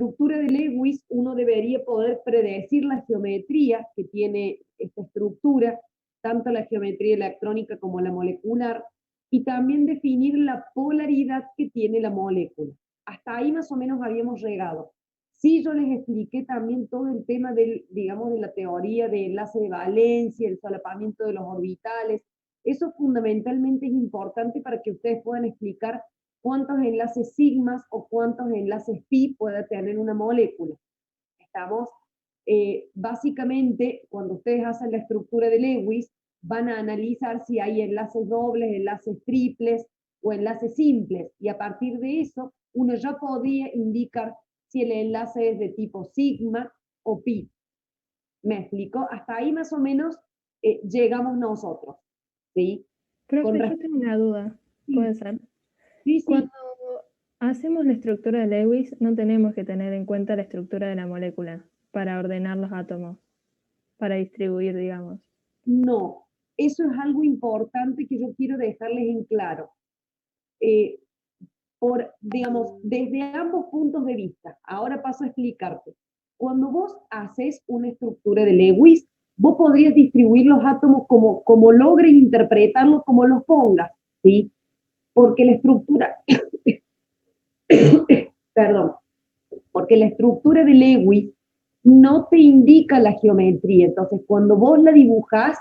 estructura de Lewis uno debería poder predecir la geometría que tiene esta estructura, tanto la geometría electrónica como la molecular, y también definir la polaridad que tiene la molécula. Hasta ahí más o menos habíamos llegado. Sí, yo les expliqué también todo el tema del, digamos, de la teoría de enlace de valencia, el solapamiento de los orbitales. Eso fundamentalmente es importante para que ustedes puedan explicar cuántos enlaces sigmas o cuántos enlaces pi puede tener una molécula. Estamos, básicamente, cuando ustedes hacen la estructura de Lewis, van a analizar si hay enlaces dobles, enlaces triples o enlaces simples, y a partir de eso, uno ya podría indicar si el enlace es de tipo sigma o pi. ¿Me explico? Hasta ahí más o menos llegamos nosotros, ¿sí? Profe, yo tengo una duda, ¿puede ser? Sí, sí. Cuando hacemos la estructura de Lewis, no tenemos que tener en cuenta la estructura de la molécula para ordenar los átomos, para distribuir, digamos. No, eso es algo importante que yo quiero dejarles en claro. Digamos, desde ambos puntos de vista. Ahora paso a explicarte. Cuando vos haces una estructura de Lewis, vos podrías distribuir los átomos como logres interpretarlos, como los pongas, ¿sí? Porque la estructura, perdón, porque la estructura de Lewis no te indica la geometría. Entonces, cuando vos la dibujás,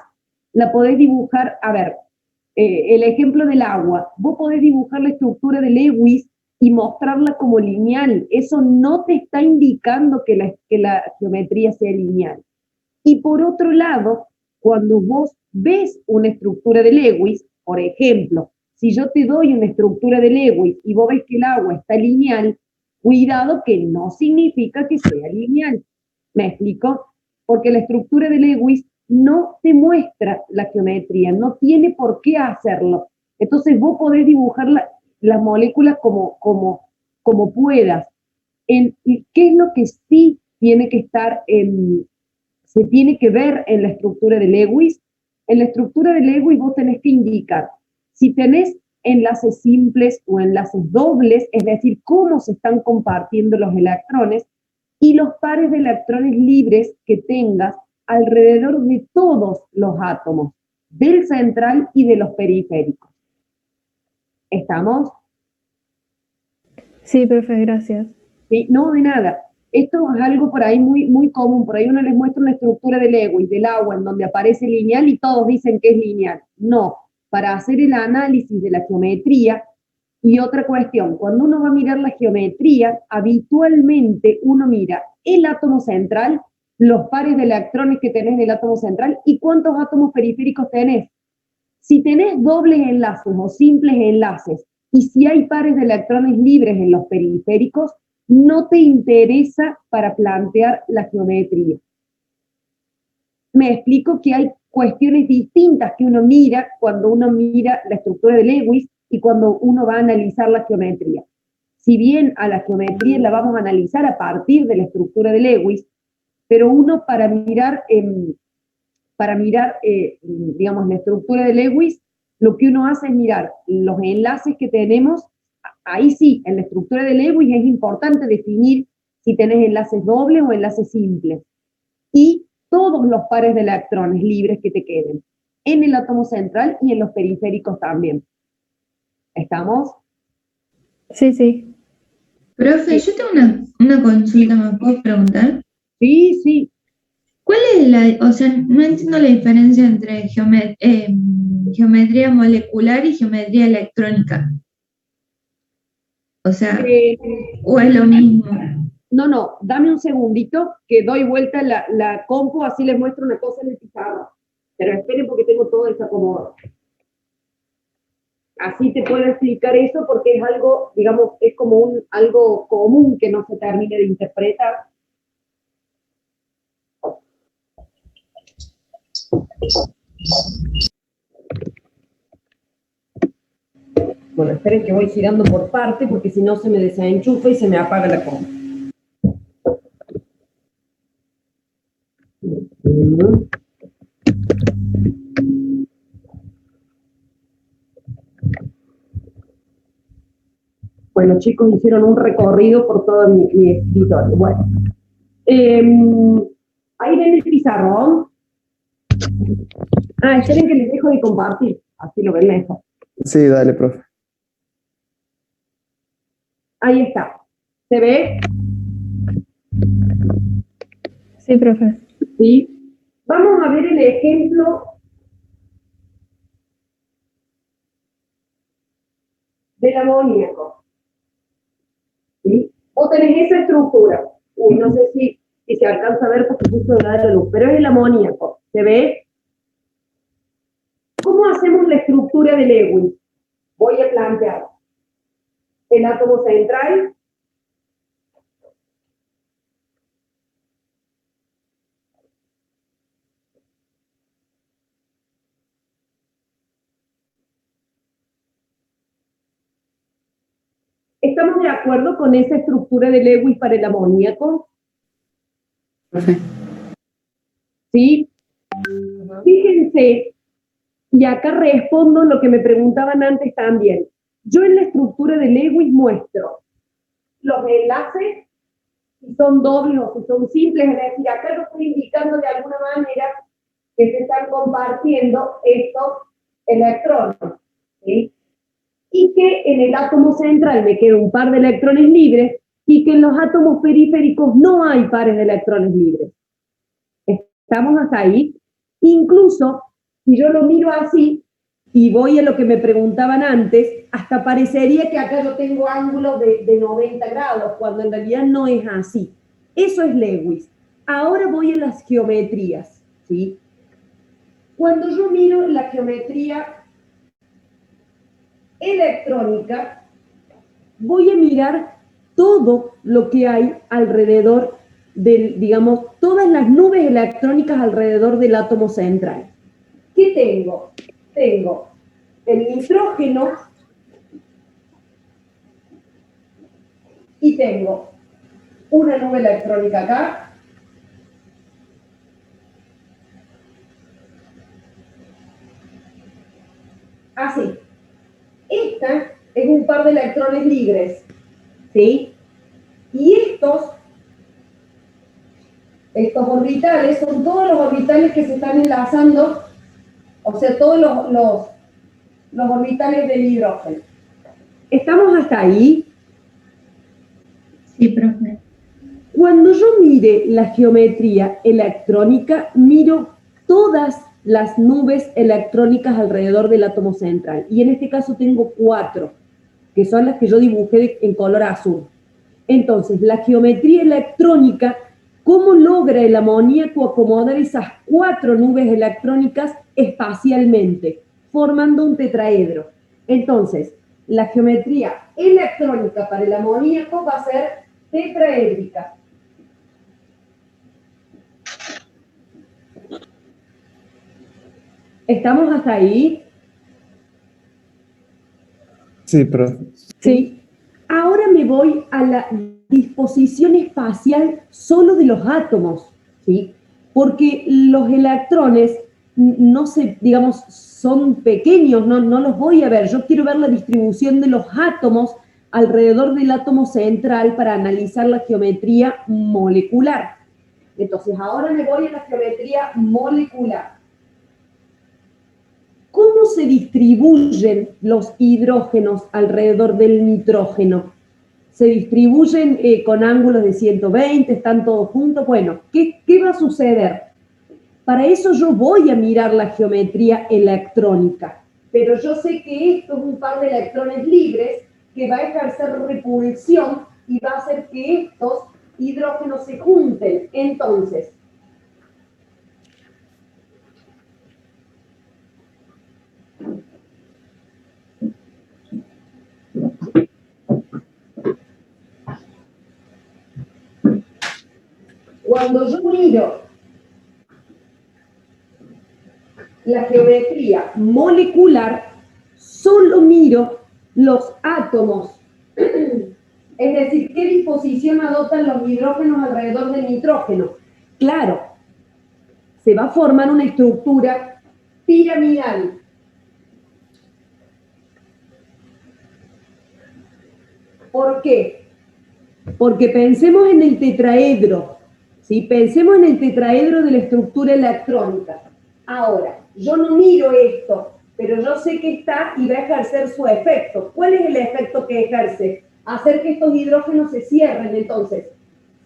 la podés dibujar, a ver, el ejemplo del agua, vos podés dibujar la estructura de Lewis y mostrarla como lineal. Eso no te está indicando que la geometría sea lineal. Y por otro lado, cuando vos ves una estructura de Lewis, por ejemplo, si yo te doy una estructura de Lewis y vos ves que el agua está lineal, cuidado que no significa que sea lineal. ¿Me explico? Porque la estructura de Lewis no te muestra la geometría, no tiene por qué hacerlo. Entonces vos podés dibujar las moléculas como puedas. ¿Qué es lo que sí tiene que estar se tiene que ver en la estructura de Lewis? En la estructura de Lewis vos tenés que indicar si tenés enlaces simples o enlaces dobles, es decir, cómo se están compartiendo los electrones, y los pares de electrones libres que tengas alrededor de todos los átomos, del central y de los periféricos. ¿Estamos? Sí, profe, gracias. ¿Sí? No, de nada. Esto es algo por ahí muy, muy común. Por ahí uno les muestra una estructura del Lewis, del agua, en donde aparece lineal y todos dicen que es lineal. No, para hacer el análisis de la geometría. Y otra cuestión, cuando uno va a mirar la geometría, habitualmente uno mira el átomo central, los pares de electrones que tenés en el átomo central y cuántos átomos periféricos tenés. Si tenés dobles enlaces o simples enlaces y si hay pares de electrones libres en los periféricos, no te interesa para plantear la geometría. Me explico que hay cuestiones distintas que uno mira cuando uno mira la estructura de Lewis y cuando uno va a analizar la geometría. Si bien a la geometría la vamos a analizar a partir de la estructura de Lewis, pero uno digamos, la estructura de Lewis, lo que uno hace es mirar los enlaces que tenemos. Ahí sí, en la estructura de Lewis es importante definir si tenés enlaces dobles o enlaces simples. Y todos los pares de electrones libres que te queden en el átomo central y en los periféricos también. ¿Estamos? Sí, sí. Profe, yo tengo una consulta, ¿me puedo preguntar? Sí, sí. ¿Cuál es o sea, no entiendo la diferencia entre geometría molecular y geometría electrónica? O sea, Eh, ¿o es lo mismo? no, dame un segundito que doy vuelta la compu, así les muestro una cosa en el pizarro. Pero esperen porque tengo todo desacomodado. Así te puedo explicar eso porque es algo, digamos, es como algo común que no se termine de interpretar. Bueno, esperen que voy girando por parte porque si no se me desenchufa y se me apaga la compu. Bueno, los chicos hicieron un recorrido por todo mi escritorio. Bueno, ahí ven el pizarrón. Esperen que les dejo de compartir, así lo ven mejor. Sí, dale, profe. Ahí está. ¿Se ve? Sí, profe. ¿Sí? Vamos a ver el ejemplo del amoníaco. ¿Sí? Vos tenés esa estructura. No sé si se alcanza a ver porque justo de la luz, pero es el amoníaco. ¿Se ve? ¿Cómo hacemos la estructura de Lewis? Voy a plantear el átomo central. ¿Estamos de acuerdo con esa estructura de Lewis para el amoníaco? Profe. ¿Sí? Fíjense, y acá respondo lo que me preguntaban antes también. Yo en la estructura de Lewis muestro los enlaces, si son dobles o si son simples, es decir, acá lo estoy indicando de alguna manera que se están compartiendo estos electrones, ¿sí? Y que en el átomo central me queda un par de electrones libres y que en los átomos periféricos no hay pares de electrones libres. ¿Estamos hasta ahí? Incluso, si yo lo miro así, y voy a lo que me preguntaban antes, hasta parecería que acá yo tengo ángulos de 90 grados, cuando en realidad no es así. Eso es Lewis. Ahora voy a las geometrías, ¿sí? Cuando yo miro la geometría electrónica, voy a mirar todo lo que hay alrededor del, digamos, todas las nubes electrónicas alrededor del átomo central. ¿Qué tengo? Tengo el nitrógeno y tengo una nube electrónica acá, así. Esta es un par de electrones libres, ¿sí? Y estos orbitales son todos los orbitales que se están enlazando, o sea, todos los orbitales del hidrógeno. ¿Estamos hasta ahí? Sí, profe. Cuando yo mire la geometría electrónica, miro todas las nubes electrónicas alrededor del átomo central. Y en este caso tengo 4, que son las que yo dibujé en color azul. Entonces, la geometría electrónica, ¿cómo logra el amoníaco acomodar esas 4 nubes electrónicas espacialmente, formando un tetraedro? Entonces, la geometría electrónica para el amoníaco va a ser tetraédrica. ¿Estamos hasta ahí? Sí, profe. Sí. Ahora me voy a la disposición espacial solo de los átomos, ¿sí? Porque los electrones no se, digamos, son pequeños, no los voy a ver. Yo quiero ver la distribución de los átomos alrededor del átomo central para analizar la geometría molecular. Entonces, ahora me voy a la geometría molecular. ¿Cómo se distribuyen los hidrógenos alrededor del nitrógeno? ¿Se distribuyen con ángulos de 120? ¿Están todos juntos? Bueno, ¿qué va a suceder? Para eso yo voy a mirar la geometría electrónica, pero yo sé que esto es un par de electrones libres que va a ejercer repulsión y va a hacer que estos hidrógenos se junten. Entonces, cuando yo miro la geometría molecular, solo miro los átomos, es decir, qué disposición adoptan los hidrógenos alrededor del nitrógeno. Claro, se va a formar una estructura piramidal. ¿Por qué? Porque pensemos en el tetraedro, ¿sí? Pensemos en el tetraedro de la estructura electrónica. Ahora, yo no miro esto, pero yo sé que está y va a ejercer su efecto. ¿Cuál es el efecto que ejerce? Hacer que estos hidrógenos se cierren. Entonces,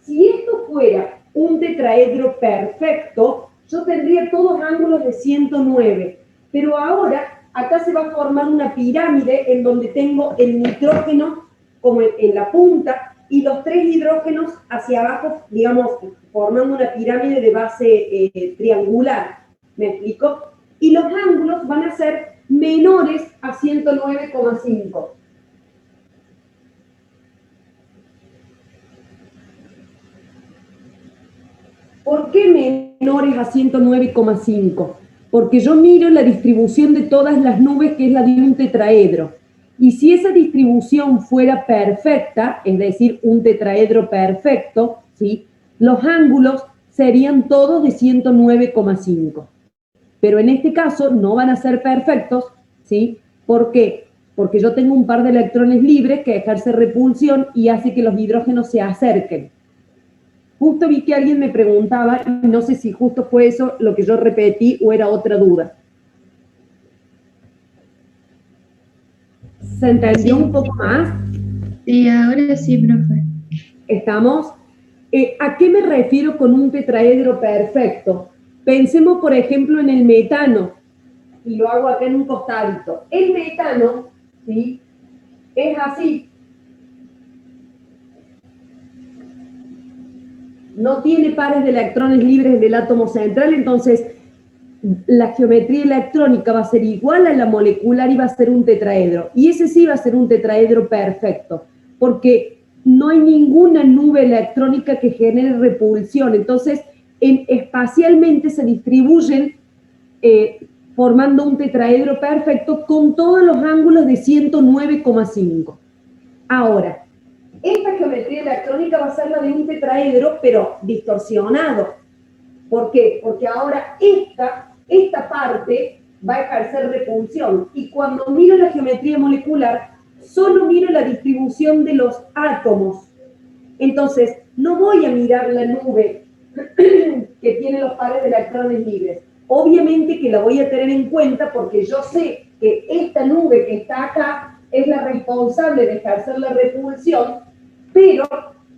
si esto fuera un tetraedro perfecto, yo tendría todos ángulos de 109. Pero ahora, acá se va a formar una pirámide en donde tengo el nitrógeno como en la punta y los tres hidrógenos hacia abajo, digamos, formando una pirámide de base triangular. ¿Me explico? Y los ángulos van a ser menores a 109,5. ¿Por qué menores a 109,5? Porque yo miro la distribución de todas las nubes, que es la de un tetraedro. Y si esa distribución fuera perfecta, es decir, un tetraedro perfecto, ¿sí? Los ángulos serían todos de 109,5. Pero en este caso no van a ser perfectos, ¿sí? ¿Por qué? Porque yo tengo un par de electrones libres que ejerce repulsión y hace que los hidrógenos se acerquen. Justo vi que alguien me preguntaba, no sé si justo fue eso lo que yo repetí o era otra duda. ¿Se entendió un poco más? Sí, ahora sí, profe. ¿Estamos? ¿A qué me refiero con un tetraedro perfecto? Pensemos, por ejemplo, en el metano, y lo hago acá en un costadito. El metano, ¿sí? Es así. No tiene pares de electrones libres en el átomo central, entonces la geometría electrónica va a ser igual a la molecular y va a ser un tetraedro. Y ese sí va a ser un tetraedro perfecto, porque no hay ninguna nube electrónica que genere repulsión. Entonces, espacialmente se distribuyen formando un tetraedro perfecto con todos los ángulos de 109,5. Ahora, esta geometría electrónica va a ser la de un tetraedro, pero distorsionado. ¿Por qué? Porque ahora esta parte va a ejercer repulsión. Y cuando miro la geometría molecular, solo miro la distribución de los átomos. Entonces, no voy a mirar la nube que tiene los pares de electrones libres. Obviamente que la voy a tener en cuenta porque yo sé que esta nube que está acá es la responsable de ejercer la repulsión, pero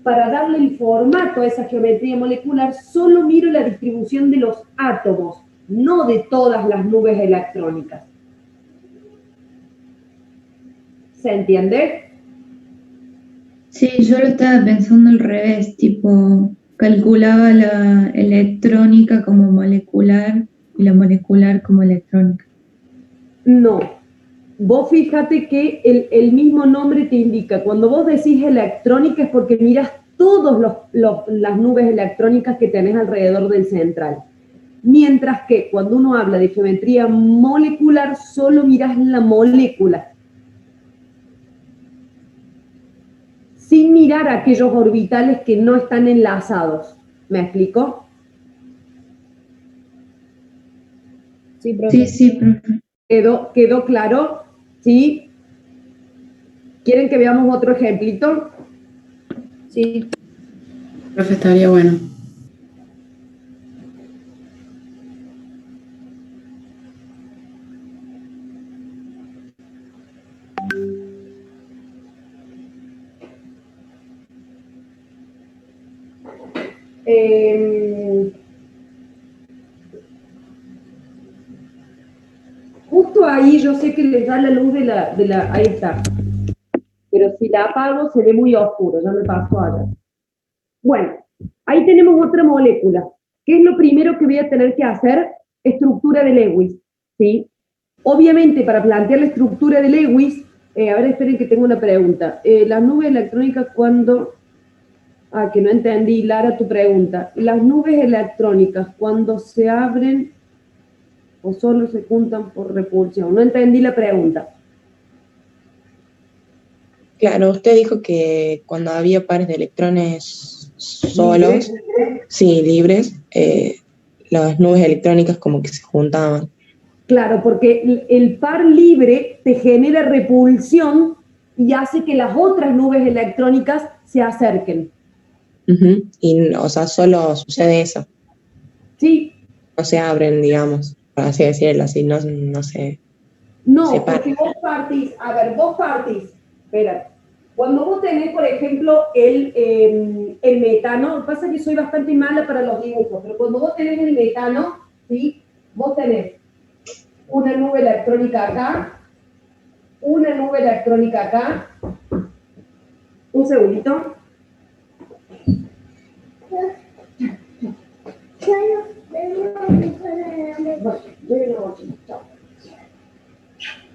para darle el formato a esa geometría molecular, solo miro la distribución de los átomos, no de todas las nubes electrónicas. ¿Se entiende? Sí, yo lo estaba pensando al revés, tipo, calculaba la electrónica como molecular y la molecular como electrónica. No. Vos fíjate que el mismo nombre te indica, cuando vos decís electrónica es porque miras todas las nubes electrónicas que tenés alrededor del central. Mientras que cuando uno habla de geometría molecular, solo miras la molécula, sin mirar aquellos orbitales que no están enlazados. ¿Me explico? Sí, profe. Sí, profe. ¿Quedó claro? ¿Sí? ¿Quieren que veamos otro ejemplito? Sí. Profe, estaría bueno. Justo ahí yo sé que les da la luz de la... Ahí está. Pero si la apago se ve muy oscuro, ya me pasó allá. Bueno, ahí tenemos otra molécula. ¿Qué es lo primero que voy a tener que hacer? Estructura de Lewis, ¿sí? Obviamente, para plantear la estructura de Lewis, a ver, esperen que tengo una pregunta. Las nubes electrónicas cuando... Ah, que no entendí, Lara, tu pregunta. Las nubes electrónicas cuando se abren o solo se juntan por repulsión. No entendí la pregunta. Claro, usted dijo que cuando había pares de electrones solos, ¿Libres? sí, libres, las nubes electrónicas como que se juntaban. Claro, porque el par libre te genera repulsión y hace que las otras nubes electrónicas se acerquen. Y, o sea, solo sucede eso. ¿Sí? No se abren, digamos, por así decirlo, así, no se No, separan. porque vos partís, espera, cuando vos tenés, por ejemplo, el metano, lo que pasa es que soy bastante mala para los dibujos, pero cuando vos tenés el metano, ¿sí? Vos tenés una nube electrónica acá, una nube electrónica acá, un segundito.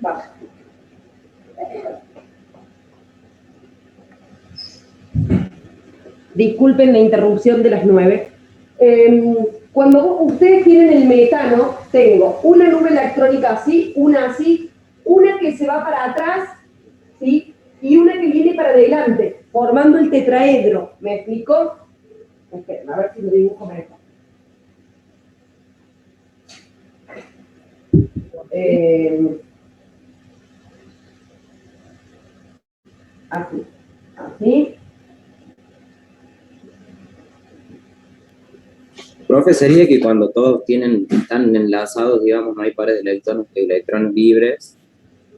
Va. Disculpen la interrupción de las 9. Cuando ustedes tienen el metano, tengo una nube electrónica así, una que se va para atrás, ¿sí? Y una que viene para adelante, formando el tetraedro. ¿Me explico? Esperen, a ver si lo dibujo mejor. Así. Profe, sería que cuando todos están enlazados, digamos, no hay pares de electrones libres,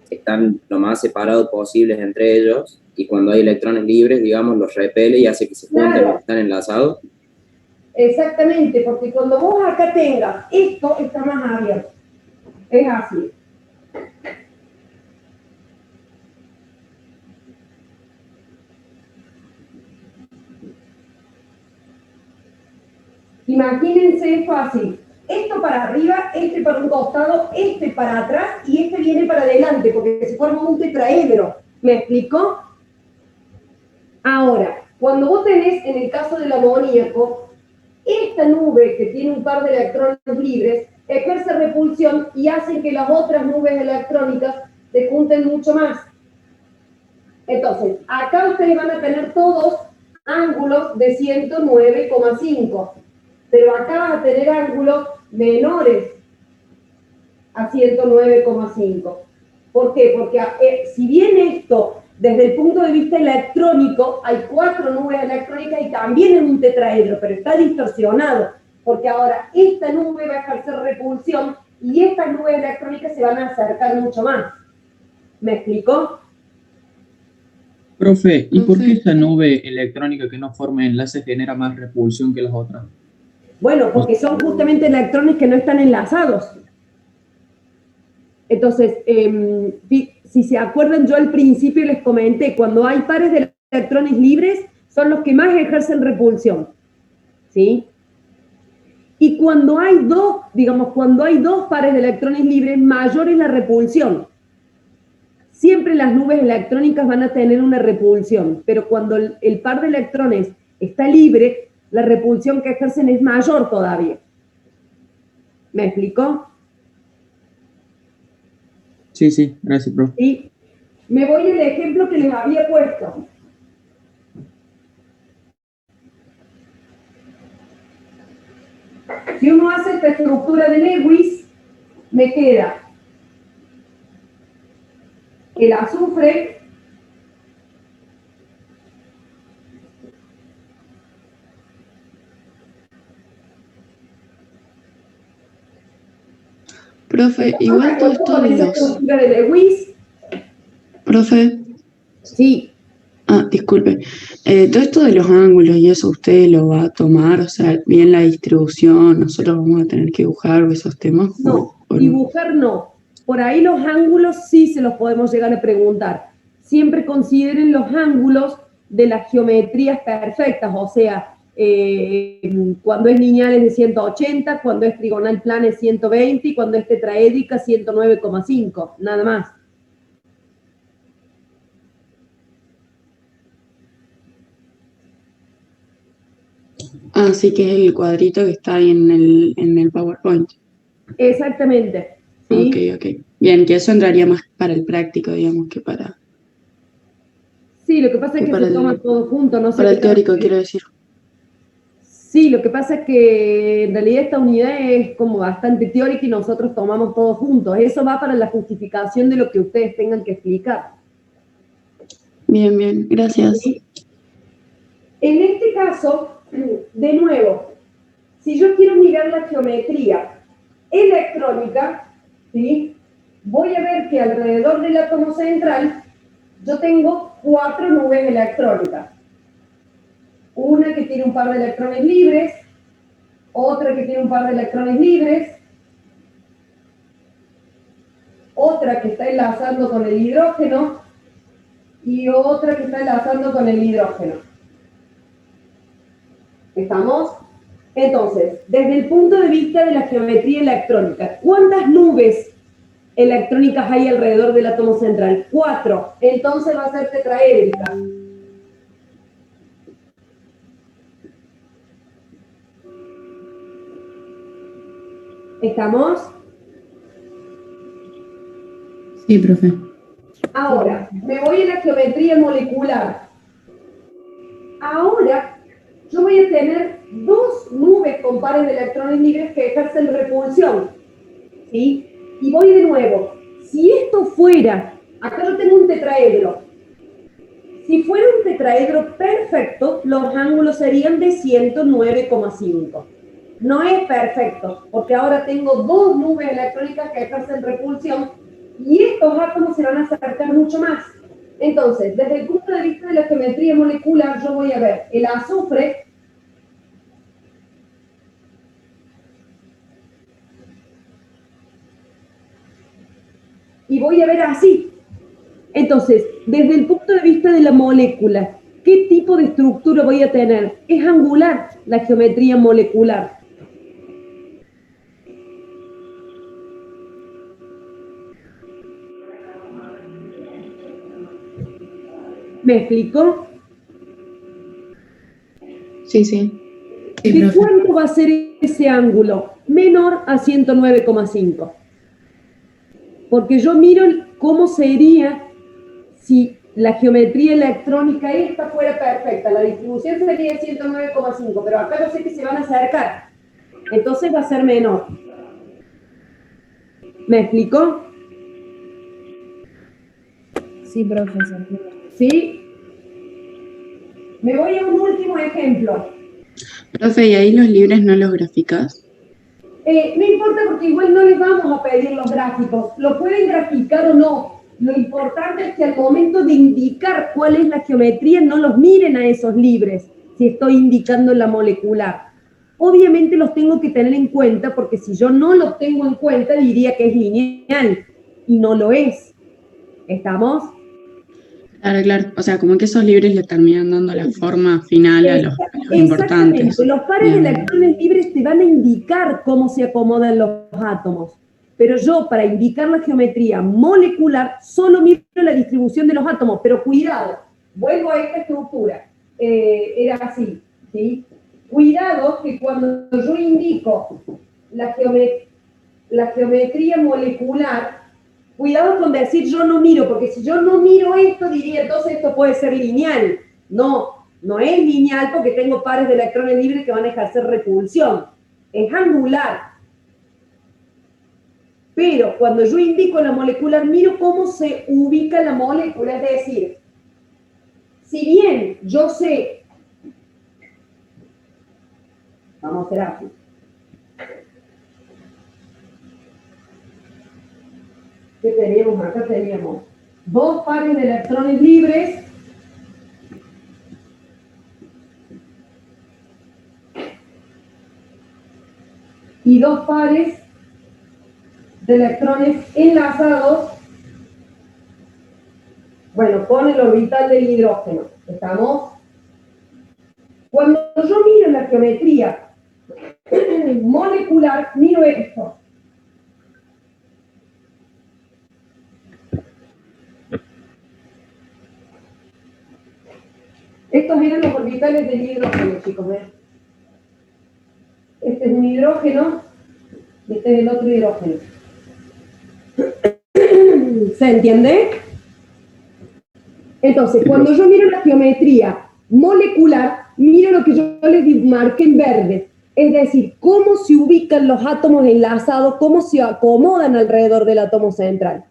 están lo más separados posibles entre ellos, y cuando hay electrones libres, digamos, los repele y hace que se junten Claro. los que están enlazados. Exactamente, porque cuando vos acá tengas, esto está más abierto. Es así. Imagínense fácil. Esto para arriba, este para un costado, este para atrás y este viene para adelante, porque se forma un tetraedro. ¿Me explicó? Ahora, cuando vos tenés, en el caso del amoníaco, esta nube que tiene un par de electrones libres, ejerce repulsión y hace que las otras nubes electrónicas se junten mucho más. Entonces, acá ustedes van a tener todos ángulos de 109,5, pero acá van a tener ángulos menores a 109,5. ¿Por qué? Porque si bien esto, desde el punto de vista electrónico, hay 4 nubes electrónicas y también es un tetraedro, pero está distorsionado, porque ahora esta nube va a ejercer repulsión y estas nubes electrónicas se van a acercar mucho más. ¿Me explicó? Profe, ¿y por qué esa nube electrónica que no forma enlaces genera más repulsión que las otras? Bueno, porque son justamente electrones que no están enlazados. Entonces, si se acuerdan, yo al principio les comenté, cuando hay pares de electrones libres, son los que más ejercen repulsión, ¿sí? Y cuando hay cuando hay dos pares de electrones libres, mayor es la repulsión. Siempre las nubes electrónicas van a tener una repulsión, pero cuando el par de electrones está libre, la repulsión que ejercen es mayor todavía. ¿Me explicó? Sí, gracias, profe. ¿Sí? Me voy al ejemplo que les había puesto. Si uno hace esta estructura de Lewis, me queda el azufre, Profe, igual todo esto de la los... estructura de Lewis. Profe, Sí. disculpe. Todo esto de los ángulos y eso usted lo va a tomar, o sea, bien la distribución, nosotros vamos a tener que dibujar esos temas. No, ¿O no? dibujar no. Por ahí los ángulos sí se los podemos llegar a preguntar. Siempre consideren los ángulos de las geometrías perfectas, o sea, cuando es lineal es de 180, cuando es trigonal plana es 120 y cuando es tetraédrica 109,5, nada más. Así que es el cuadrito que está ahí en el PowerPoint. Exactamente. ¿Sí? Ok. Bien, que eso entraría más para el práctico, digamos, que para... Sí, lo que pasa es que se toma todo junto, no sé. Para el teórico, quiero decir. Sí, lo que pasa es que en realidad esta unidad es como bastante teórica y nosotros tomamos todo juntos. Eso va para la justificación de lo que ustedes tengan que explicar. Bien, bien, gracias. ¿Sí? En este caso, de nuevo, si yo quiero mirar la geometría electrónica, ¿sí? Voy a ver que alrededor del átomo central yo tengo 4 nubes electrónicas. Una que tiene un par de electrones libres, otra que tiene un par de electrones libres, otra que está enlazando con el hidrógeno y otra que está enlazando con el hidrógeno. ¿Estamos? Entonces, desde el punto de vista de la geometría electrónica, ¿cuántas nubes electrónicas hay alrededor del átomo central? 4. Entonces va a ser tetraédrica. ¿Estamos? Sí, profe. Ahora, me voy a la geometría molecular. Ahora, yo voy a tener 2 nubes con pares de electrones libres que ejercen repulsión. ¿Sí? Y voy de nuevo. Si esto fuera, acá yo tengo un tetraedro. Si fuera un tetraedro perfecto, los ángulos serían de 109,5. No es perfecto, porque ahora tengo 2 nubes electrónicas que ejercen repulsión y estos átomos se van a acercar mucho más. Entonces, desde el punto de vista de la geometría molecular, yo voy a ver el azufre y voy a ver así. Entonces, desde el punto de vista de la molécula, ¿qué tipo de estructura voy a tener? Es angular la geometría molecular. ¿Me explico? Sí, sí. ¿De cuánto va a ser ese ángulo? Menor a 109,5. Porque yo miro cómo sería si la geometría electrónica esta fuera perfecta. La distribución sería de 109,5, pero acá yo sé que se van a acercar. Entonces va a ser menor. ¿Me explicó? Sí, profesor. ¿Sí? Me voy a un último ejemplo. Profe, ¿y ahí los libres no los graficas? No importa porque igual no les vamos a pedir los gráficos. Lo pueden graficar o no. Lo importante es que al momento de indicar cuál es la geometría no los miren a esos libres si estoy indicando la molecular. Obviamente los tengo que tener en cuenta porque si yo no los tengo en cuenta diría que es lineal y no lo es. ¿Estamos? Claro, claro. O sea, como que esos libres le terminan dando la forma final a los importantes. Exactamente. Los pares de electrones libres te van a indicar cómo se acomodan los átomos. Pero yo, para indicar la geometría molecular, solo miro la distribución de los átomos. Pero cuidado, vuelvo a esta estructura. Era así, ¿sí? Cuidado que cuando yo indico la geometría molecular, cuidado con decir yo no miro, porque si yo no miro esto, diría entonces esto puede ser lineal. No, no es lineal porque tengo pares de electrones libres que van a ejercer repulsión. Es angular. Pero cuando yo indico la molecular, miro cómo se ubica la molécula. Es decir, si bien yo sé... Vamos a hacer así. ¿Qué teníamos acá? Teníamos 2 pares de electrones libres y 2 pares de electrones enlazados, bueno, con el orbital del hidrógeno. ¿Estamos? Cuando yo miro la geometría molecular, miro esto. Estos eran los orbitales del hidrógeno, chicos, ¿ven? Este es un hidrógeno y este es el otro hidrógeno. ¿Se entiende? Entonces, cuando yo miro la geometría molecular, miro lo que yo les marqué en verde. Es decir, cómo se ubican los átomos enlazados, cómo se acomodan alrededor del átomo central.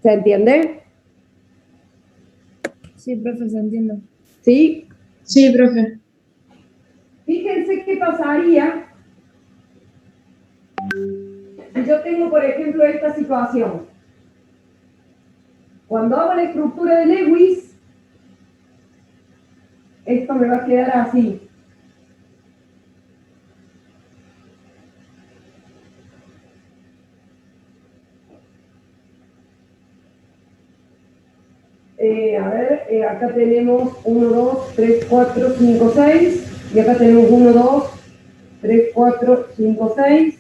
¿Se entiende? Sí, profe, se entiende. ¿Sí? Sí, profe. Fíjense qué pasaría si yo tengo, por ejemplo, esta situación. Cuando hago la estructura de Lewis, esto me va a quedar así. A ver, acá tenemos 1, 2, 3, 4, 5, 6. Y acá tenemos 1, 2, 3, 4, 5, 6.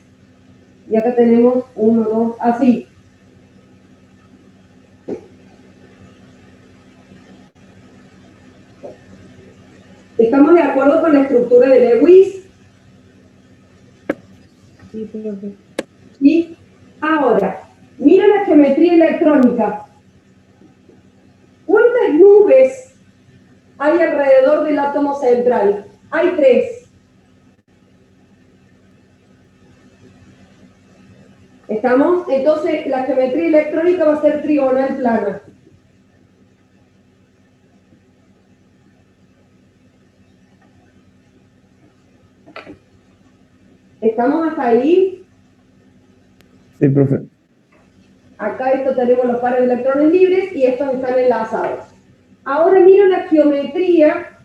Y acá tenemos 1, 2, así. ¿Estamos de acuerdo con la estructura de Lewis? Sí, profe. ¿Sí? Ahora, mira la geometría electrónica. ¿Cuántas nubes hay alrededor del átomo central? Hay 3. ¿Estamos? Entonces, la geometría electrónica va a ser trigonal plana. ¿Estamos hasta ahí? Sí, profe. Acá esto tenemos los pares de electrones libres y estos están enlazados. Ahora miro la geometría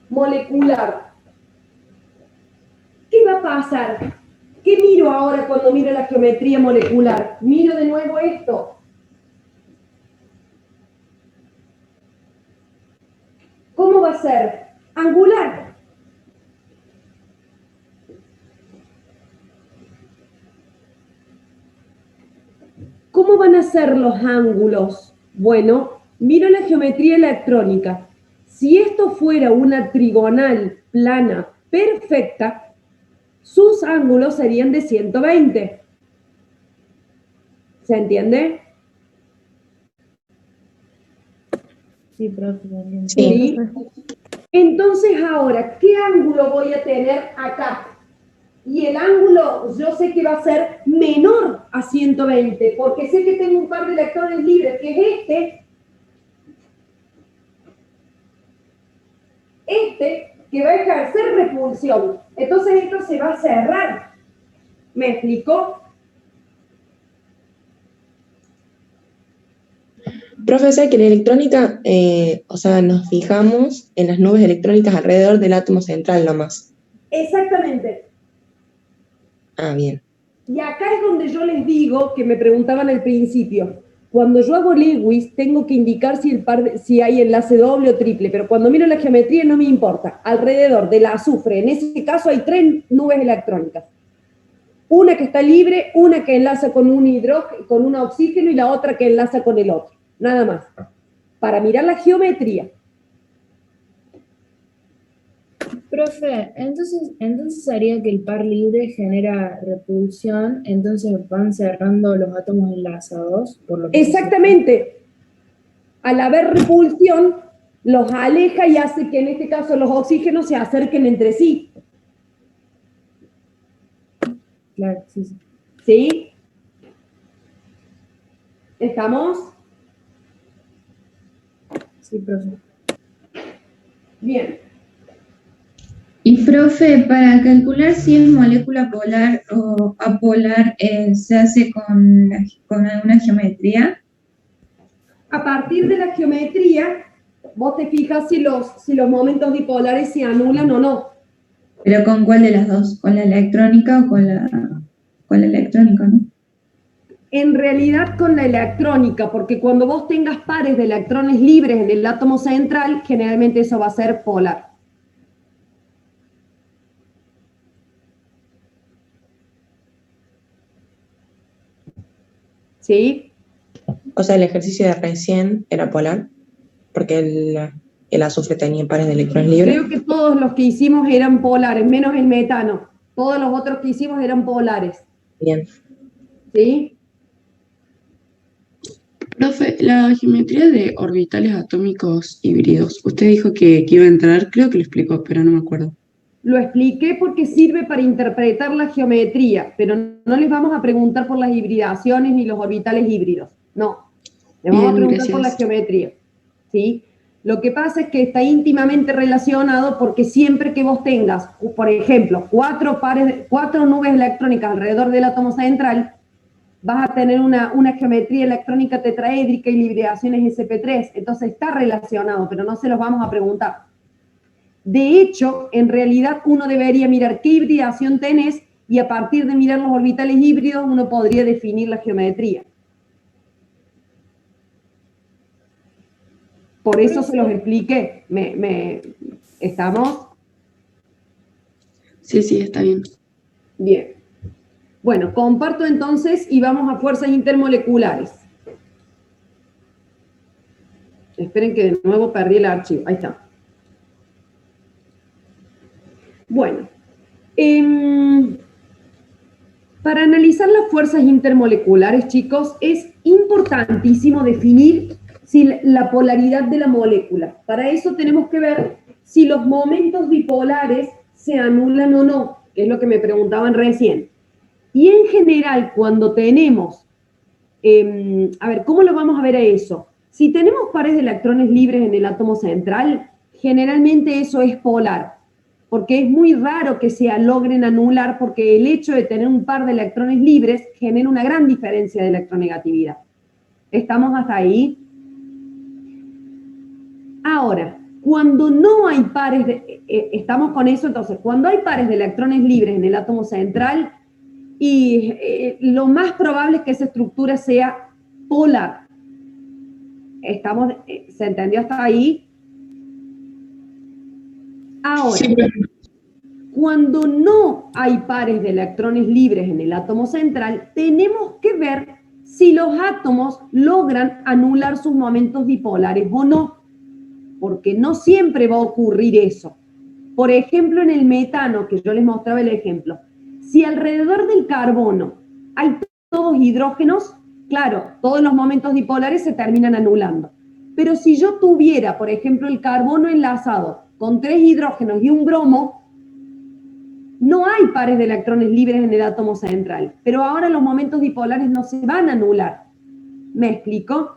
molecular. ¿Qué va a pasar? ¿Qué miro ahora cuando miro la geometría molecular? Miro de nuevo esto. ¿Cómo va a ser? Angular. ¿Cómo van a ser los ángulos? Bueno, miro la geometría electrónica. Si esto fuera una trigonal plana perfecta, sus ángulos serían de 120. ¿Se entiende? Sí, profe, se entiende. Sí. Entonces ahora, ¿qué ángulo voy a tener acá? Y el ángulo yo sé que va a ser menor a 120, porque sé que tengo un par de electrones libres, que es este que va a ejercer repulsión. Entonces esto se va a cerrar. ¿Me explico? Profe, o sea que la electrónica, o sea, nos fijamos en las nubes electrónicas alrededor del átomo central nomás. Exactamente. Ah, bien. Y acá es donde yo les digo, que me preguntaban al principio, cuando yo hago Lewis tengo que indicar si hay enlace doble o triple, pero cuando miro la geometría no me importa. Alrededor del azufre, en ese caso hay 3 nubes electrónicas. Una que está libre, una que enlaza con con un oxígeno y la otra que enlaza con el otro. Nada más. Para mirar la geometría. Profe, entonces sería que el par libre genera repulsión, entonces van cerrando los átomos enlazados, por lo que Exactamente. Al haber repulsión, los aleja y hace que en este caso los oxígenos se acerquen entre sí. Claro, sí, sí. ¿Sí? ¿Estamos? Sí, profe. Bien. Y profe, para calcular si es molécula polar o apolar, ¿se hace con alguna geometría? A partir de la geometría, vos te fijas si los momentos dipolares se anulan o no. ¿Pero con cuál de las dos? ¿Con la electrónica o con la electrónica, no? En realidad con la electrónica, porque cuando vos tengas pares de electrones libres en el átomo central, generalmente eso va a ser polar. ¿Sí? O sea, el ejercicio de recién era polar, porque el azufre tenía pares de electrones libres. Creo que todos los que hicimos eran polares, menos el metano. Todos los otros que hicimos eran polares. Bien. ¿Sí? Profe, la geometría de orbitales atómicos híbridos, usted dijo que iba a entrar, creo que lo explicó, pero no me acuerdo. Lo expliqué porque sirve para interpretar la geometría, pero no les vamos a preguntar por las hibridaciones ni los orbitales híbridos. No. Le vamos a Bien, preguntar por la gracias. geometría. ¿Sí? Lo que pasa es que está íntimamente relacionado porque siempre que vos tengas, por ejemplo, cuatro nubes electrónicas alrededor del átomo central, vas a tener una geometría electrónica tetraédrica y libridaciones sp3. Entonces está relacionado, pero no se los vamos a preguntar. De hecho, en realidad uno debería mirar qué hibridación tenés y a partir de mirar los orbitales híbridos uno podría definir la geometría. Por eso se los expliqué. ¿Estamos? Sí, sí, está bien. Bien. Bueno, comparto entonces y vamos a fuerzas intermoleculares. Esperen que de nuevo perdí el archivo. Ahí está. Bueno. Para analizar las fuerzas intermoleculares, chicos, es importantísimo definir la polaridad de la molécula. Para eso tenemos que ver si los momentos dipolares se anulan o no, que es lo que me preguntaban recién. Y en general, cuando tenemos, a ver, ¿cómo lo vamos a ver a eso? Si tenemos pares de electrones libres en el átomo central, generalmente eso es polar, porque es muy raro que se logren anular, porque el hecho de tener un par de electrones libres genera una gran diferencia de electronegatividad. ¿Estamos hasta ahí? Ahora, cuando no hay pares estamos con eso, entonces, cuando hay pares de electrones libres en el átomo central, y lo más probable es que esa estructura sea polar. ¿Se entendió hasta ahí? Ahora, Sí, cuando no hay pares de electrones libres en el átomo central, tenemos que ver si los átomos logran anular sus momentos dipolares o no, porque no siempre va a ocurrir eso. Por ejemplo, en el metano, que yo les mostraba el ejemplo, si alrededor del carbono hay todos hidrógenos, claro, todos los momentos dipolares se terminan anulando. Pero si yo tuviera, por ejemplo, el carbono enlazado con 3 hidrógenos y un bromo, no hay pares de electrones libres en el átomo central, pero ahora los momentos dipolares no se van a anular. ¿Me explico?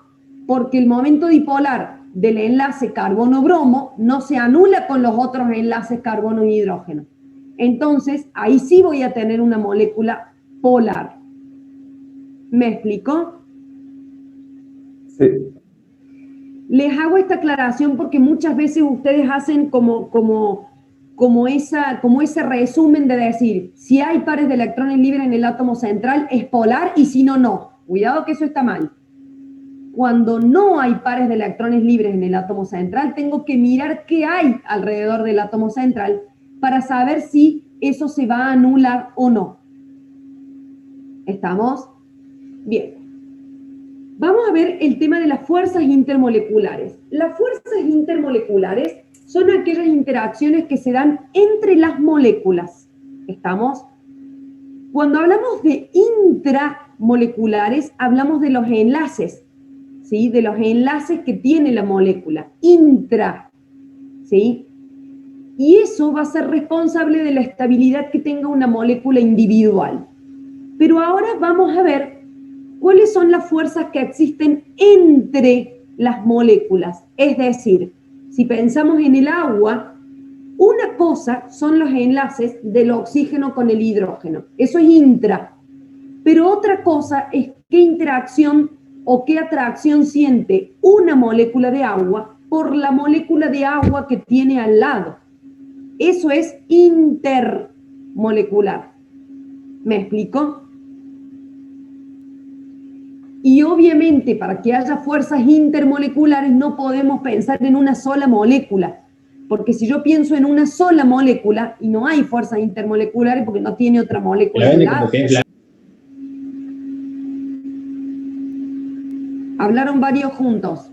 Porque el momento dipolar del enlace carbono-bromo no se anula con los otros enlaces carbono y hidrógeno. Entonces, ahí sí voy a tener una molécula polar. ¿Me explico? Sí. Les hago esta aclaración porque muchas veces ustedes hacen como ese resumen de decir, si hay pares de electrones libres en el átomo central, es polar y si no, no. Cuidado que eso está mal. Cuando no hay pares de electrones libres en el átomo central, tengo que mirar qué hay alrededor del átomo central para saber si eso se va a anular o no. ¿Estamos? Bien. Vamos a ver el tema de las fuerzas intermoleculares. Las fuerzas intermoleculares son aquellas interacciones que se dan entre las moléculas. ¿Estamos? Cuando hablamos de intramoleculares, hablamos de los enlaces, ¿sí? De los enlaces que tiene la molécula, intra, ¿sí? Y eso va a ser responsable de la estabilidad que tenga una molécula individual. Pero ahora vamos a ver cuáles son las fuerzas que existen entre las moléculas. Es decir, si pensamos en el agua, una cosa son los enlaces del oxígeno con el hidrógeno. Eso es intra. Pero otra cosa es qué interacción o qué atracción siente una molécula de agua por la molécula de agua que tiene al lado. Eso es intermolecular. ¿Me explico? Y obviamente para que haya fuerzas intermoleculares no podemos pensar en una sola molécula, porque si yo pienso en una sola molécula y no hay fuerzas intermoleculares porque no tiene otra molécula al lado. Hablaron varios juntos.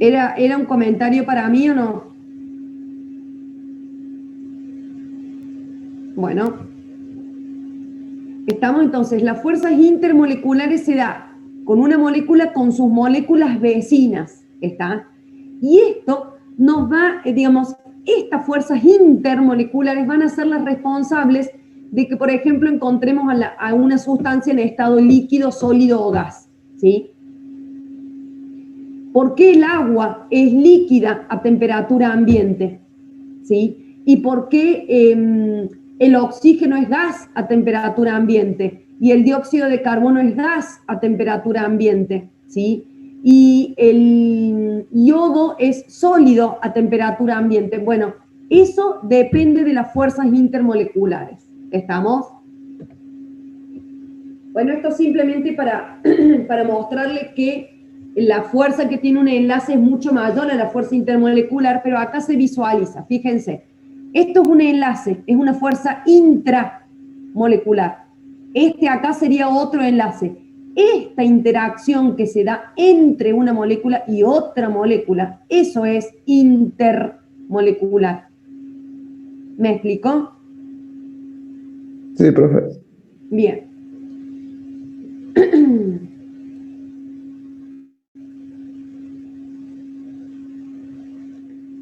¿Era un comentario para mí o no? Bueno, estamos entonces, las fuerzas intermoleculares se dan con una molécula con sus moléculas vecinas, ¿está? Y esto nos va, digamos, estas fuerzas intermoleculares van a ser las responsables de que, por ejemplo, encontremos a una sustancia en estado líquido, sólido o gas, ¿sí? ¿Por qué el agua es líquida a temperatura ambiente? ¿Sí? ¿Y por qué el oxígeno es gas a temperatura ambiente? Y el dióxido de carbono es gas a temperatura ambiente, ¿sí? Y el yodo es sólido a temperatura ambiente. Bueno, eso depende de las fuerzas intermoleculares. ¿Estamos? Bueno, esto simplemente para mostrarles que la fuerza que tiene un enlace es mucho mayor a la fuerza intermolecular, pero acá se visualiza, fíjense. Esto es un enlace, es una fuerza intramolecular. Este acá sería otro enlace. Esta interacción que se da entre una molécula y otra molécula, eso es intermolecular. ¿Me explicó? Sí, profe. Bien.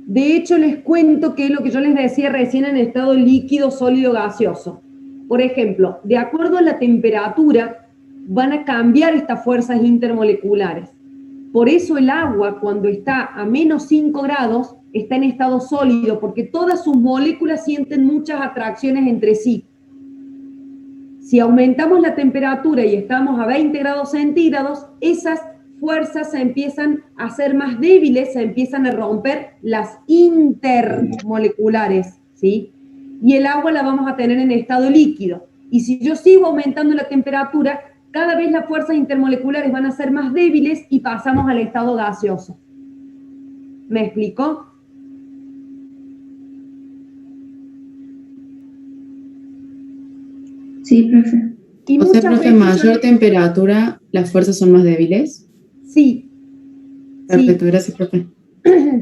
De hecho, les cuento que lo que yo les decía recién en estado líquido, sólido, gaseoso. Por ejemplo, de acuerdo a la temperatura, van a cambiar estas fuerzas intermoleculares. Por eso el agua, cuando está a menos 5 grados, está en estado sólido, porque todas sus moléculas sienten muchas atracciones entre sí. Si aumentamos la temperatura y estamos a 20 grados centígrados, esas fuerzas se empiezan a hacer más débiles, se empiezan a romper las intermoleculares, ¿sí? Y el agua la vamos a tener en estado líquido. Y si yo sigo aumentando la temperatura, cada vez las fuerzas intermoleculares van a ser más débiles y pasamos al estado gaseoso. ¿Me explicó? Sí, profe. Y O sea, muchas profe, veces mayor temperatura, las fuerzas son más débiles. Sí. Perfecto, Sí. gracias, profe.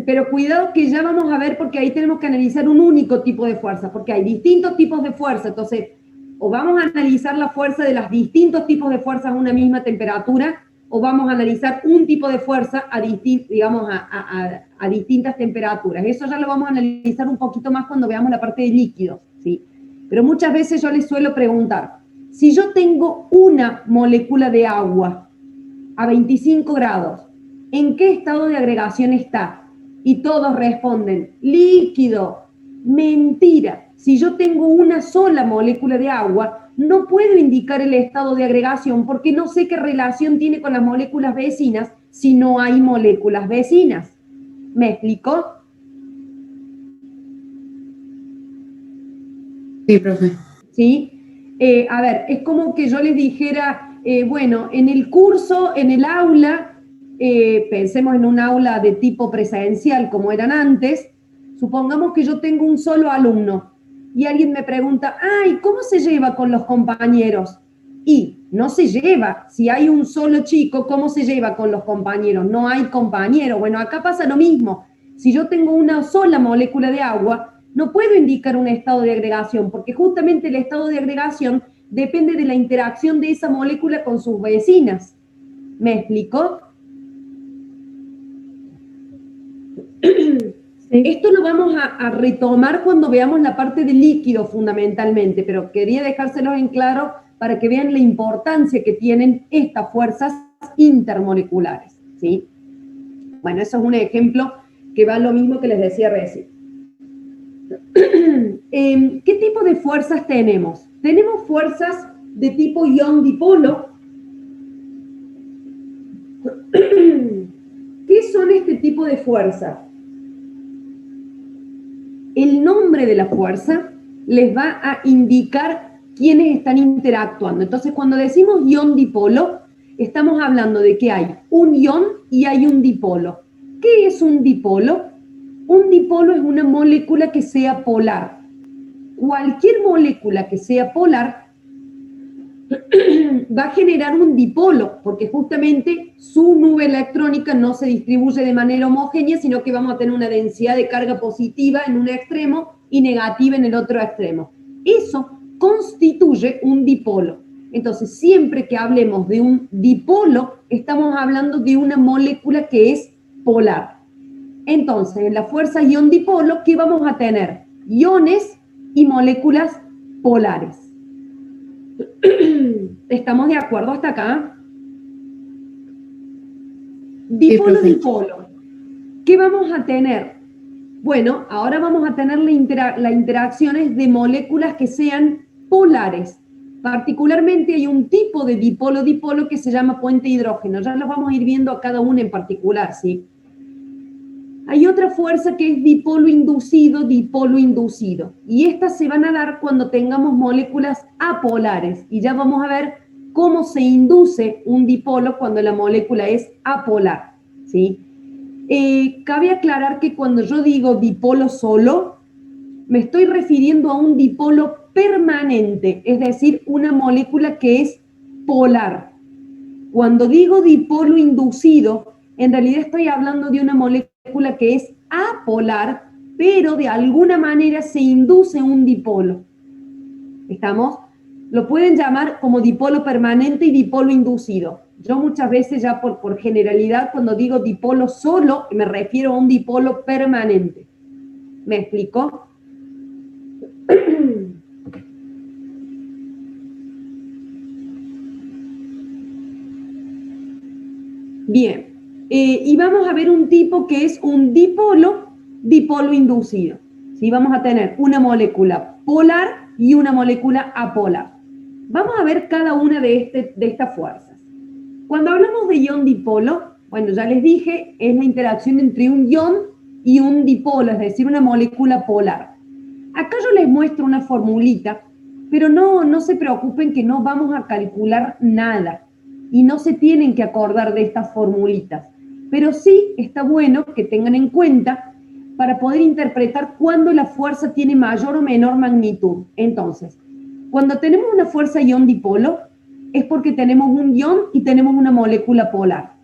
Pero cuidado que ya vamos a ver, porque ahí tenemos que analizar un único tipo de fuerza, porque hay distintos tipos de fuerza. Entonces, o vamos a analizar la fuerza de los distintos tipos de fuerzas a una misma temperatura, o vamos a analizar un tipo de fuerza a distintas temperaturas. Eso ya lo vamos a analizar un poquito más cuando veamos la parte de líquidos, ¿sí? Pero muchas veces yo les suelo preguntar, si yo tengo una molécula de agua a 25 grados, ¿en qué estado de agregación está? Y todos responden, líquido. Mentira. Si yo tengo una sola molécula de agua, no puedo indicar el estado de agregación porque no sé qué relación tiene con las moléculas vecinas si no hay moléculas vecinas. ¿Me explicó? Sí, profe. ¿Sí? A ver, es como que yo les dijera, bueno, en el curso, en el aula, pensemos en un aula de tipo presencial como eran antes, supongamos que yo tengo un solo alumno y alguien me pregunta, ay, ¿cómo se lleva con los compañeros? Y no se lleva, si hay un solo chico, ¿cómo se lleva con los compañeros? No hay compañero. Bueno, acá pasa lo mismo. Si yo tengo una sola molécula de agua, no puedo indicar un estado de agregación, porque justamente el estado de agregación depende de la interacción de esa molécula con sus vecinas. ¿Me explicó? Sí. Esto lo vamos a retomar cuando veamos la parte de líquido fundamentalmente, pero quería dejárselos en claro para que vean la importancia que tienen estas fuerzas intermoleculares, ¿sí? Bueno, eso es un ejemplo que va a lo mismo que les decía recién. ¿Qué tipo de fuerzas tenemos? Tenemos fuerzas de tipo ion-dipolo. ¿Qué son este tipo de fuerzas? El nombre de la fuerza les va a indicar quiénes están interactuando. Entonces, cuando decimos ion-dipolo, estamos hablando de que hay un ion y hay un dipolo. ¿Qué es un dipolo? Un dipolo es una molécula que sea polar. Cualquier molécula que sea polar va a generar un dipolo, porque justamente su nube electrónica no se distribuye de manera homogénea, sino que vamos a tener una densidad de carga positiva en un extremo y negativa en el otro extremo. Eso constituye un dipolo. Entonces, siempre que hablemos de un dipolo, estamos hablando de una molécula que es polar. Entonces, en la fuerza ion-dipolo, ¿qué vamos a tener? Iones y moléculas polares. ¿Estamos de acuerdo hasta acá? Dipolo-dipolo. ¿Qué vamos a tener? Bueno, ahora vamos a tener las interacciones de moléculas que sean polares. Particularmente hay un tipo de dipolo-dipolo que se llama puente hidrógeno. Ya los vamos a ir viendo a cada uno en particular, ¿sí? Hay otra fuerza que es dipolo-inducido. Y estas se van a dar cuando tengamos moléculas apolares. Y ya vamos a ver cómo se induce un dipolo cuando la molécula es apolar, ¿sí? Cabe aclarar que cuando yo digo dipolo solo, me estoy refiriendo a un dipolo permanente, es decir, una molécula que es polar. Cuando digo dipolo inducido, en realidad estoy hablando de una molécula que es apolar, pero de alguna manera se induce un dipolo. ¿Estamos? Lo pueden llamar como dipolo permanente y dipolo inducido. Yo muchas veces ya por generalidad, cuando digo dipolo solo, me refiero a un dipolo permanente. ¿Me explico? Bien, y vamos a ver un tipo que es un dipolo inducido. ¿Sí? Vamos a tener una molécula polar y una molécula apolar. Vamos a ver cada una de estas fuerzas. Cuando hablamos de ion dipolo, bueno, ya les dije, es la interacción entre un ion y un dipolo, es decir, una molécula polar. Acá yo les muestro una formulita, pero no se preocupen que no vamos a calcular nada y no se tienen que acordar de estas formulitas. Pero sí está bueno que tengan en cuenta para poder interpretar cuándo la fuerza tiene mayor o menor magnitud. Entonces, cuando tenemos una fuerza ion-dipolo, es porque tenemos un ion y tenemos una molécula polar.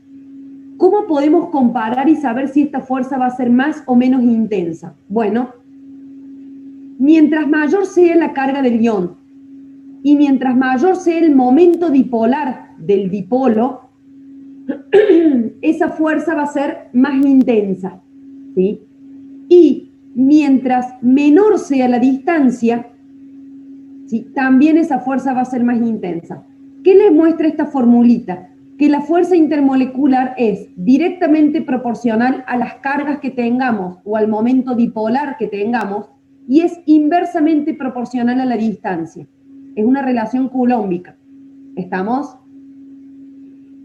¿Cómo podemos comparar y saber si esta fuerza va a ser más o menos intensa? Bueno, mientras mayor sea la carga del ion y mientras mayor sea el momento dipolar del dipolo, esa fuerza va a ser más intensa, ¿sí? Y mientras menor sea la distancia, ¿sí? También esa fuerza va a ser más intensa. ¿Qué les muestra esta formulita? Que la fuerza intermolecular es directamente proporcional a las cargas que tengamos o al momento dipolar que tengamos y es inversamente proporcional a la distancia. Es una relación coulombica. ¿Estamos?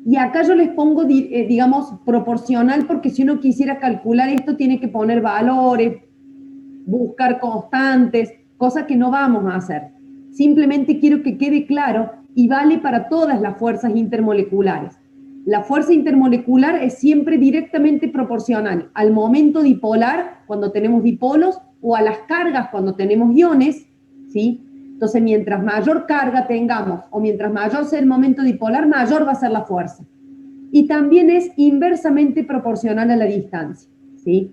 Y acá yo les pongo, digamos, proporcional porque si uno quisiera calcular esto tiene que poner valores, buscar constantes, cosas que no vamos a hacer. Simplemente quiero que quede claro y vale para todas las fuerzas intermoleculares. La fuerza intermolecular es siempre directamente proporcional al momento dipolar, cuando tenemos dipolos, o a las cargas cuando tenemos iones, ¿sí? Entonces, mientras mayor carga tengamos, o mientras mayor sea el momento dipolar, mayor va a ser la fuerza. Y también es inversamente proporcional a la distancia, ¿sí?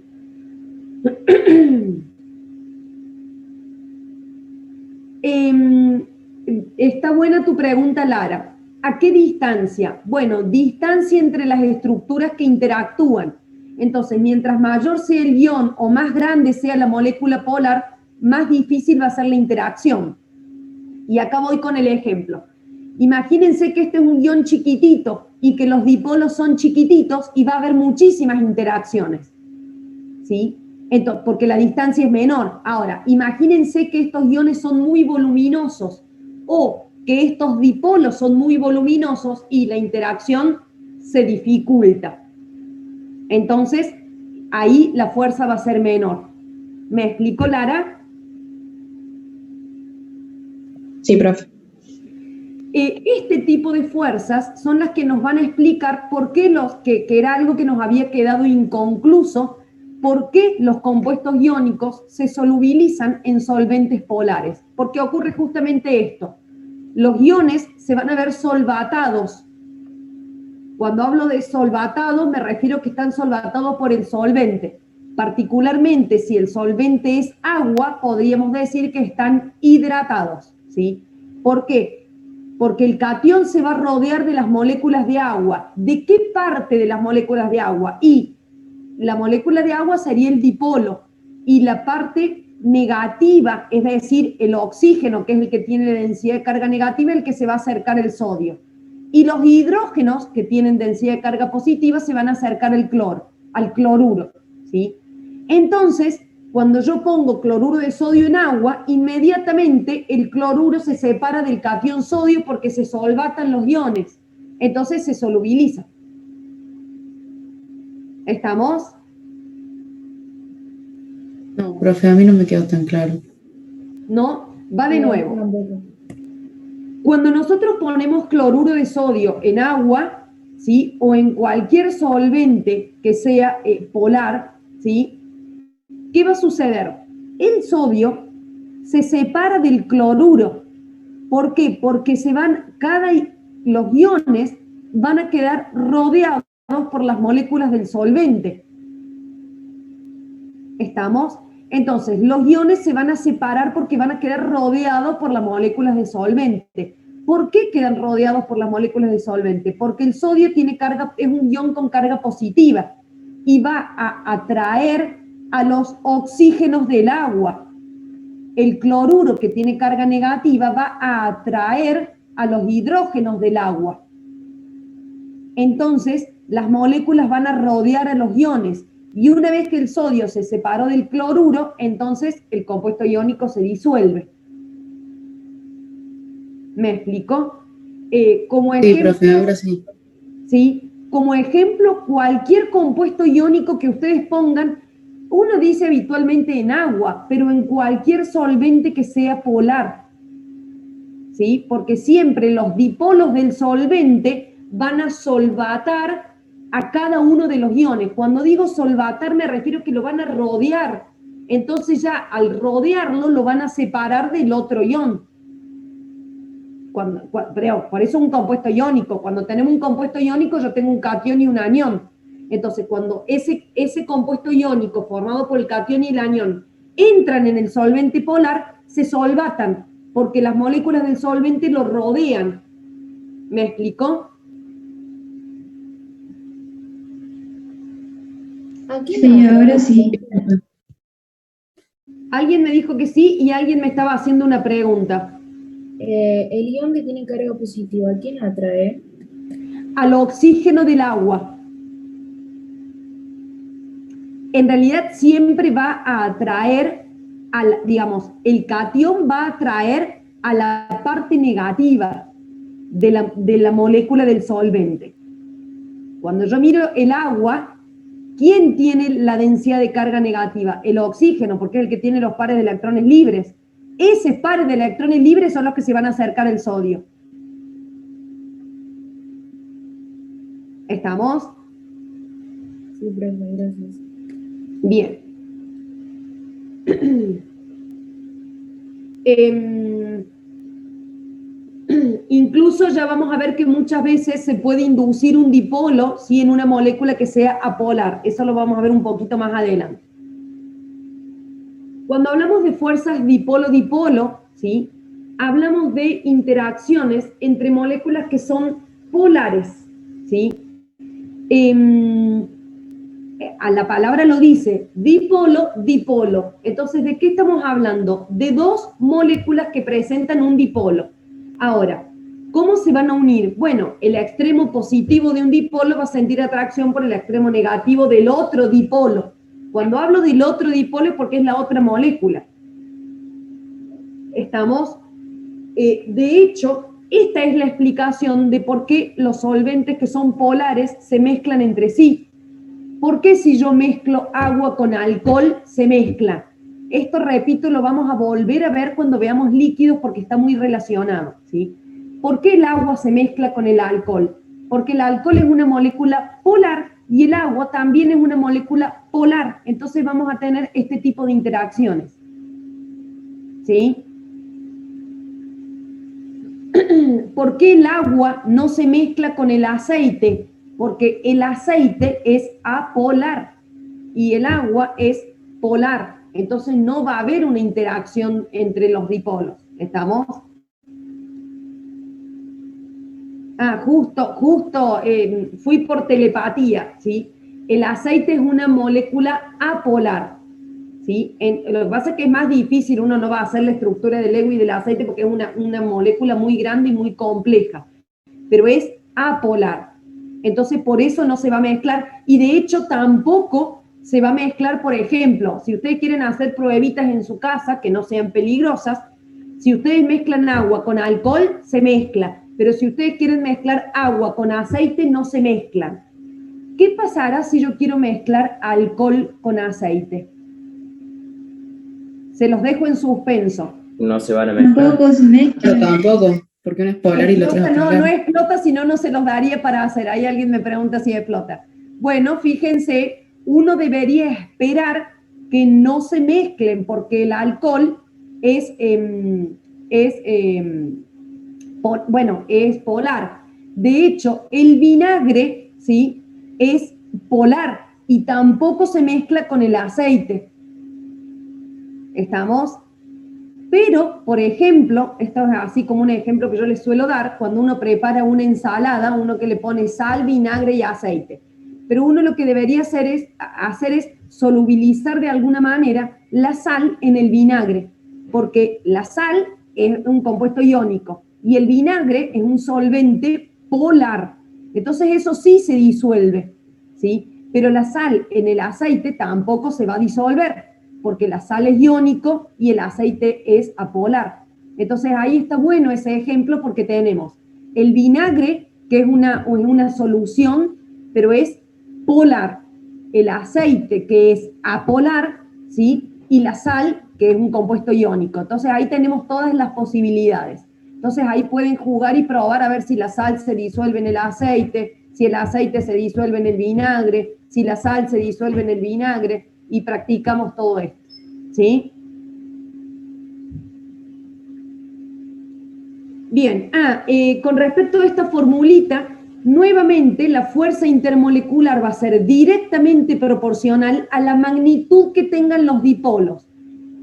Está buena tu pregunta, Lara. ¿A qué distancia? Bueno, distancia entre las estructuras que interactúan. Entonces, mientras mayor sea el ion o más grande sea la molécula polar, más difícil va a ser la interacción. Y acá voy con el ejemplo. Imagínense que este es un ion chiquitito y que los dipolos son chiquititos y va a haber muchísimas interacciones, ¿sí? Entonces, porque la distancia es menor. Ahora, imagínense que estos iones son muy voluminosos o que estos dipolos son muy voluminosos y la interacción se dificulta. Entonces, ahí la fuerza va a ser menor. ¿Me explico, Lara? Sí, profe. Este tipo de fuerzas son las que nos van a explicar por qué que era algo que nos había quedado inconcluso, por qué los compuestos iónicos se solubilizan en solventes polares. Porque ocurre justamente esto. Los iones se van a ver solvatados. Cuando hablo de solvatados, me refiero que están solvatados por el solvente. Particularmente, si el solvente es agua, podríamos decir que están hidratados, ¿sí? ¿Por qué? Porque el catión se va a rodear de las moléculas de agua. ¿De qué parte de las moléculas de agua? Y la molécula de agua sería el dipolo, y la parte negativa, es decir, el oxígeno, que es el que tiene la densidad de carga negativa, el que se va a acercar al sodio. Y los hidrógenos, que tienen densidad de carga positiva, se van a acercar al cloruro, ¿sí? Entonces, cuando yo pongo cloruro de sodio en agua, inmediatamente el cloruro se separa del catión sodio porque se solvatan los iones. Entonces se solubiliza. ¿Estamos? No, profe, a mí no me quedó tan claro. ¿No? Va de No, nuevo. tampoco. Cuando nosotros ponemos cloruro de sodio en agua, ¿sí? O en cualquier solvente que sea polar, ¿sí? ¿Qué va a suceder? El sodio se separa del cloruro. ¿Por qué? Porque los iones van a quedar rodeados por las moléculas del solvente. ¿Estamos? Entonces, los iones se van a separar porque van a quedar rodeados por las moléculas de solvente. ¿Por qué quedan rodeados por las moléculas de solvente? Porque el sodio es un ion con carga positiva y va a atraer a los oxígenos del agua. El cloruro, que tiene carga negativa, va a atraer a los hidrógenos del agua. Entonces, las moléculas van a rodear a los iones. Y una vez que el sodio se separó del cloruro, entonces el compuesto iónico se disuelve. ¿Me explico? Como Sí, ejemplo, profe, ahora sí. ¿sí? Como ejemplo, cualquier compuesto iónico que ustedes pongan, uno dice habitualmente en agua, pero en cualquier solvente que sea polar, ¿sí? Porque siempre los dipolos del solvente van a solvatar a cada uno de los iones. Cuando digo solvatar me refiero a que lo van a rodear. Entonces ya al rodearlo lo van a separar del otro ion. Por eso un compuesto iónico. Cuando tenemos un compuesto iónico yo tengo un catión y un anión. Entonces cuando ese compuesto iónico formado por el catión y el anión entran en el solvente polar, se solvatan porque las moléculas del solvente lo rodean. ¿Me explicó? Aquí Sí, no. ahora sí. Alguien me dijo que sí y alguien me estaba haciendo una pregunta. El ion que tiene carga positiva, ¿quién atrae? Al oxígeno del agua. En realidad siempre va a atraer, el catión va a atraer a la parte negativa de la molécula del solvente. Cuando yo miro el agua, ¿quién tiene la densidad de carga negativa? El oxígeno, porque es el que tiene los pares de electrones libres. Esos pares de electrones libres son los que se van a acercar al sodio. ¿Estamos? Sí, profe, gracias. Bien. Incluso ya vamos a ver que muchas veces se puede inducir un dipolo, ¿sí? En una molécula que sea apolar. Eso lo vamos a ver un poquito más adelante. Cuando hablamos de fuerzas dipolo-dipolo, ¿sí? Hablamos de interacciones entre moléculas que son polares, ¿sí? A la palabra lo dice, dipolo-dipolo. Entonces, ¿de qué estamos hablando? De dos moléculas que presentan un dipolo. Ahora, ¿cómo se van a unir? Bueno, el extremo positivo de un dipolo va a sentir atracción por el extremo negativo del otro dipolo. Cuando hablo del otro dipolo es porque es la otra molécula. ¿Estamos? De hecho, esta es la explicación de por qué los solventes que son polares se mezclan entre sí. ¿Por qué si yo mezclo agua con alcohol se mezcla? Esto, repito, lo vamos a volver a ver cuando veamos líquidos porque está muy relacionado, ¿sí? ¿Por qué el agua se mezcla con el alcohol? Porque el alcohol es una molécula polar y el agua también es una molécula polar. Entonces vamos a tener este tipo de interacciones, ¿sí? ¿Por qué el agua no se mezcla con el aceite? Porque el aceite es apolar y el agua es polar. Entonces no va a haber una interacción entre los dipolos. ¿Estamos? Justo, fui por telepatía, ¿sí? el aceite es una molécula apolar, ¿sí? Lo que pasa es que es más difícil, uno no va a hacer la estructura del Lewis del aceite porque es una molécula muy grande y muy compleja, pero es apolar. Entonces, por eso no se va a mezclar, y de hecho tampoco se va a mezclar, por ejemplo, si ustedes quieren hacer pruebitas en su casa que no sean peligrosas, si ustedes mezclan agua con alcohol, se mezcla, pero si ustedes quieren mezclar agua con aceite, no se mezclan. ¿Qué pasará si yo quiero mezclar alcohol con aceite? Se los dejo en suspenso. No se van a mezclar. Tampoco se mezcla. Pero tampoco, porque uno es polar y lo otro es No, apolar. no explota, si no, no se los daría para hacer. Ahí alguien me pregunta si explota. Bueno, fíjense, uno debería esperar que no se mezclen porque el alcohol es polar. De hecho, el vinagre, ¿sí?, es polar y tampoco se mezcla con el aceite. ¿Estamos? Pero, por ejemplo, esto es así como un ejemplo que yo les suelo dar, cuando uno prepara una ensalada, uno que le pone sal, vinagre y aceite. Pero uno lo que debería hacer es solubilizar de alguna manera la sal en el vinagre, porque la sal es un compuesto iónico y el vinagre es un solvente polar. Entonces eso sí se disuelve, ¿sí? Pero la sal en el aceite tampoco se va a disolver, porque la sal es iónico y el aceite es apolar. Entonces ahí está bueno ese ejemplo porque tenemos el vinagre, que es una solución, pero es polar, el aceite, que es apolar, ¿sí?, y la sal, que es un compuesto iónico. Entonces ahí tenemos todas las posibilidades. Entonces ahí pueden jugar y probar a ver si la sal se disuelve en el aceite, si el aceite se disuelve en el vinagre, si la sal se disuelve en el vinagre, y practicamos todo esto, ¿sí? Bien, con respecto a esta formulita, nuevamente la fuerza intermolecular va a ser directamente proporcional a la magnitud que tengan los dipolos.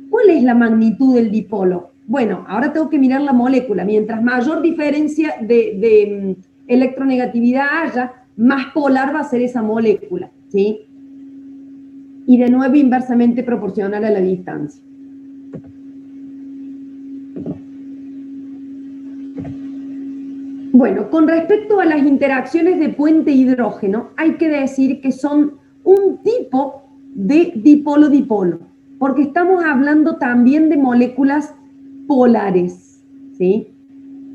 ¿Cuál es la magnitud del dipolo? Bueno, ahora tengo que mirar la molécula. Mientras mayor diferencia de electronegatividad haya, más polar va a ser esa molécula, ¿sí? Y de nuevo inversamente proporcional a la distancia. Bueno, con respecto a las interacciones de puente hidrógeno, hay que decir que son un tipo de dipolo-dipolo, porque estamos hablando también de moléculas polares, ¿sí?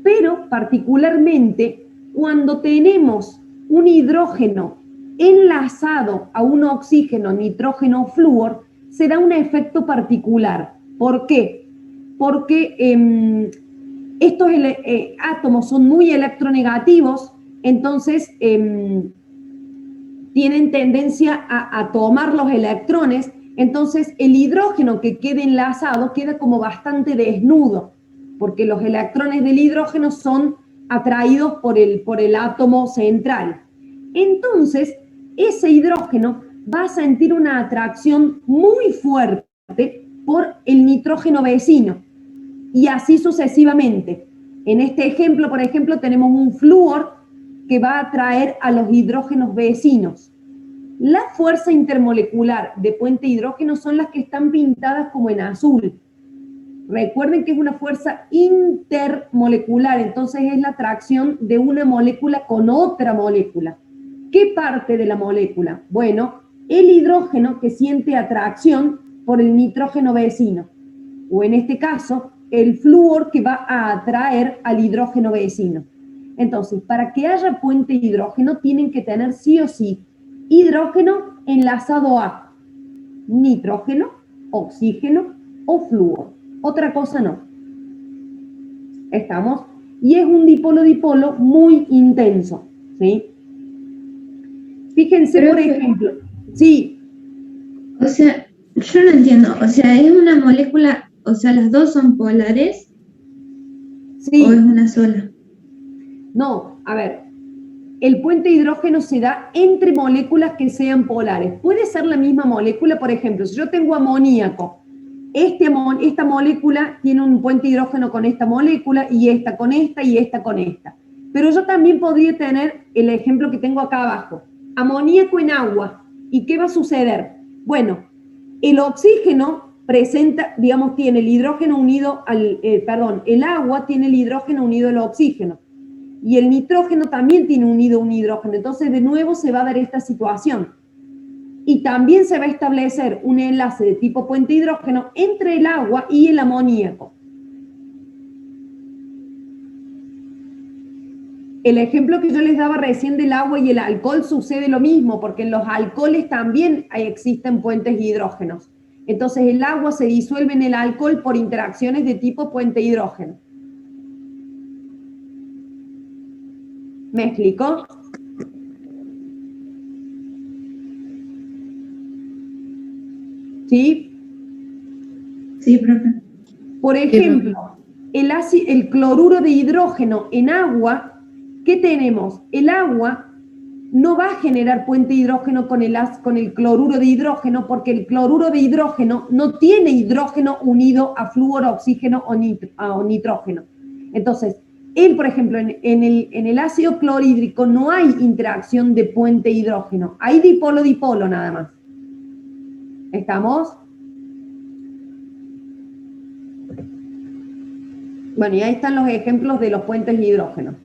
Pero particularmente cuando tenemos un hidrógeno enlazado a un oxígeno, nitrógeno o flúor, se da un efecto particular. ¿Por qué? Porque estos átomos son muy electronegativos, entonces tienen tendencia a tomar los electrones, entonces el hidrógeno que quede enlazado queda como bastante desnudo, porque los electrones del hidrógeno son atraídos por el átomo central. Entonces, ese hidrógeno va a sentir una atracción muy fuerte por el nitrógeno vecino, y así sucesivamente. En este ejemplo, por ejemplo, tenemos un flúor que va a atraer a los hidrógenos vecinos. La fuerza intermolecular de puente hidrógeno son las que están pintadas como en azul. Recuerden que es una fuerza intermolecular, entonces es la atracción de una molécula con otra molécula. ¿Qué parte de la molécula? Bueno, el hidrógeno que siente atracción por el nitrógeno vecino, o en este caso, el flúor que va a atraer al hidrógeno vecino. Entonces, para que haya puente hidrógeno, tienen que tener sí o sí hidrógeno enlazado a nitrógeno, oxígeno o flúor. Otra cosa no. ¿Estamos? Y es un dipolo-dipolo muy intenso, ¿sí? Fíjense, por ejemplo, sí. O sea, yo no entiendo. O sea, ¿es una molécula, o sea, las dos son polares? Sí. ¿O es una sola? No, a ver, el puente hidrógeno se da entre moléculas que sean polares. Puede ser la misma molécula, por ejemplo, si yo tengo amoníaco, esta molécula tiene un puente hidrógeno con esta molécula y esta con esta y esta con esta. Pero yo también podría tener el ejemplo que tengo acá abajo, amoníaco en agua ¿Y qué va a suceder? Bueno, el oxígeno presenta, digamos, tiene el hidrógeno unido al, el agua tiene el hidrógeno unido al oxígeno. Y el nitrógeno también tiene unido un hidrógeno. Entonces, de nuevo se va a dar esta situación. Y también se va a establecer un enlace de tipo puente hidrógeno entre el agua y el amoníaco. El ejemplo que yo les daba recién del agua y el alcohol sucede lo mismo, porque en los alcoholes también existen puentes hidrógenos. Entonces el agua se disuelve en el alcohol por interacciones de tipo puente hidrógeno. ¿Me explico? ¿Sí? Sí, profe. Por ejemplo, el cloruro de hidrógeno en agua, ¿qué tenemos? El agua no va a generar puente hidrógeno con el cloruro de hidrógeno, porque el cloruro de hidrógeno no tiene hidrógeno unido a flúor, oxígeno o nitrógeno. Entonces, por ejemplo, en el ácido clorhídrico no hay interacción de puente hidrógeno, hay dipolo-dipolo nada más. ¿Estamos? Bueno, y ahí están los ejemplos de los puentes hidrógenos.